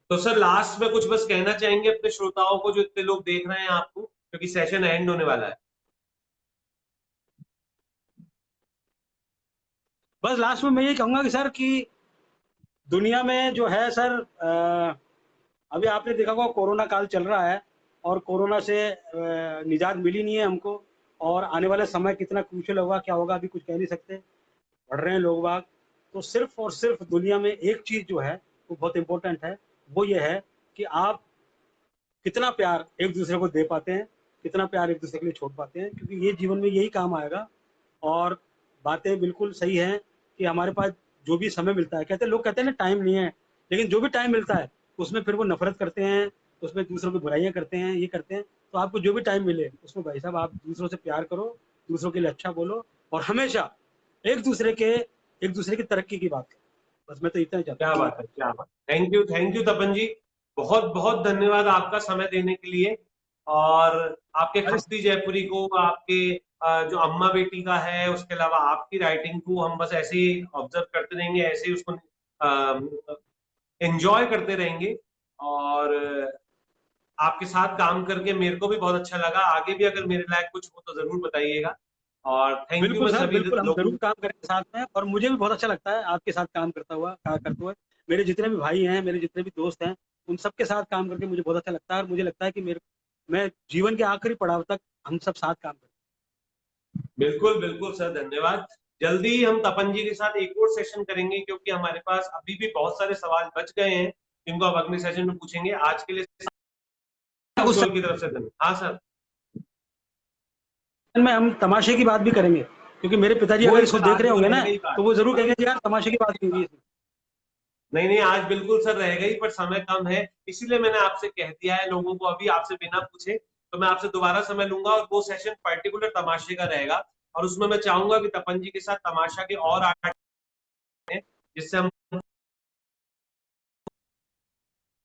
तो सर लास्ट में कुछ बस कहना चाहेंगे अपने श्रोताओं को जो इतने लोग देख रहे हैं आपको, क्योंकि सेशन एंड होने वाला है। बस लास्ट में मैं ये कहूंगा कि सर कि दुनिया में जो है सर, अभी आपने देखा होगा कोरोना काल चल रहा है और कोरोना से निजात मिली नहीं है हमको। और आने वाला समय कितना क्रूशियल होगा, क्या होगा, अभी कुछ कह नहीं सकते। बढ़ रहे हैं लोग बाग। तो सिर्फ और सिर्फ दुनिया में एक चीज जो है वो बहुत इंपॉर्टेंट है, वो ये है कि आप कितना प्यार एक दूसरे को दे पाते हैं, कितना प्यार एक दूसरे के लिए छोड़ पाते हैं, क्योंकि ये जीवन में यही काम आएगा। और बातें बिल्कुल सही है कि हमारे पास जो भी समय मिलता है, कहते लोग कहते हैं ना टाइम नहीं है, लेकिन जो भी टाइम मिलता है उसमें फिर वो नफरत करते हैं, उसमें दूसरों की बुराइयां करते हैं, ये करते हैं। तो आपको जो भी टाइम मिले उसमें भाई साहब आप दूसरों से प्यार करो, दूसरों के लिए अच्छा बोलो और हमेशा एक दूसरे के एक दूसरे की तरक्की की बात करो। बस मैं तो इतना ही चाहता क्या हूँ। बात है, क्या बात। थैंक यू तपन जी, बहुत बहुत धन्यवाद आपका समय देने के लिए। और आपके अरे खप्ती जयपुरी को, आपके जो अम्मा बेटी का है, उसके अलावा आपकी राइटिंग को हम बस ऐसे ही ऑब्जर्व करते रहेंगे, ऐसे ही उसको एंजॉय करते रहेंगे। और आपके साथ काम करके मेरे को भी बहुत अच्छा लगा। आगे भी अगर मेरे लायक कुछ हो तो जरूर बताइएगा। और थैंक यू बिल्कुल मैं सर, सभी बिल्कुल हम लोगों। जरूर काम करेंगे साथ में। और मुझे भी बहुत अच्छा लगता है आपके साथ काम करते हुए। मेरे जितने भी भाई हैं, मेरे जितने भी दोस्त हैं, उन सबके साथ काम करके मुझे बहुत अच्छा लगता है। और मुझे लगता है कि मैं जीवन के आखिरी पड़ाव तक हम सब साथ काम करें। बिल्कुल बिल्कुल सर, धन्यवाद। जल्दी ही हम तपन जी के साथ एक और सेशन करेंगे क्योंकि हमारे पास अभी भी बहुत सारे सवाल बच गए हैं जिनको आप अगले सेशन में पूछेंगे। आज के लिए उस शोर की तरफ से धन्यवाद। हाँ सर। सेशन में हम तमाशे की बात भी करेंगे, क्योंकि मेरे पिताजी वो अगर एक इसको सर देख आज रहे वो होंगे रह ना गई बात। तो वो जरूर कहेंगे यार तमाशे की बात क्यों हुई इसमें। नहीं नहीं, आज बिल्कुल सर रह गई, पर समय कम है इसीलिए मैंने आपसे कह दिया है लोगों को अभी आपसे बिना पूछे। तो मैं आपसे दोबारा समय लूंगा और वो सेशन पर्टिकुलर तमाशे का रहेगा। और उसमें मैं चाहूंगा कि तपन जी के साथ तमाशा के और आर्ट जिससे हम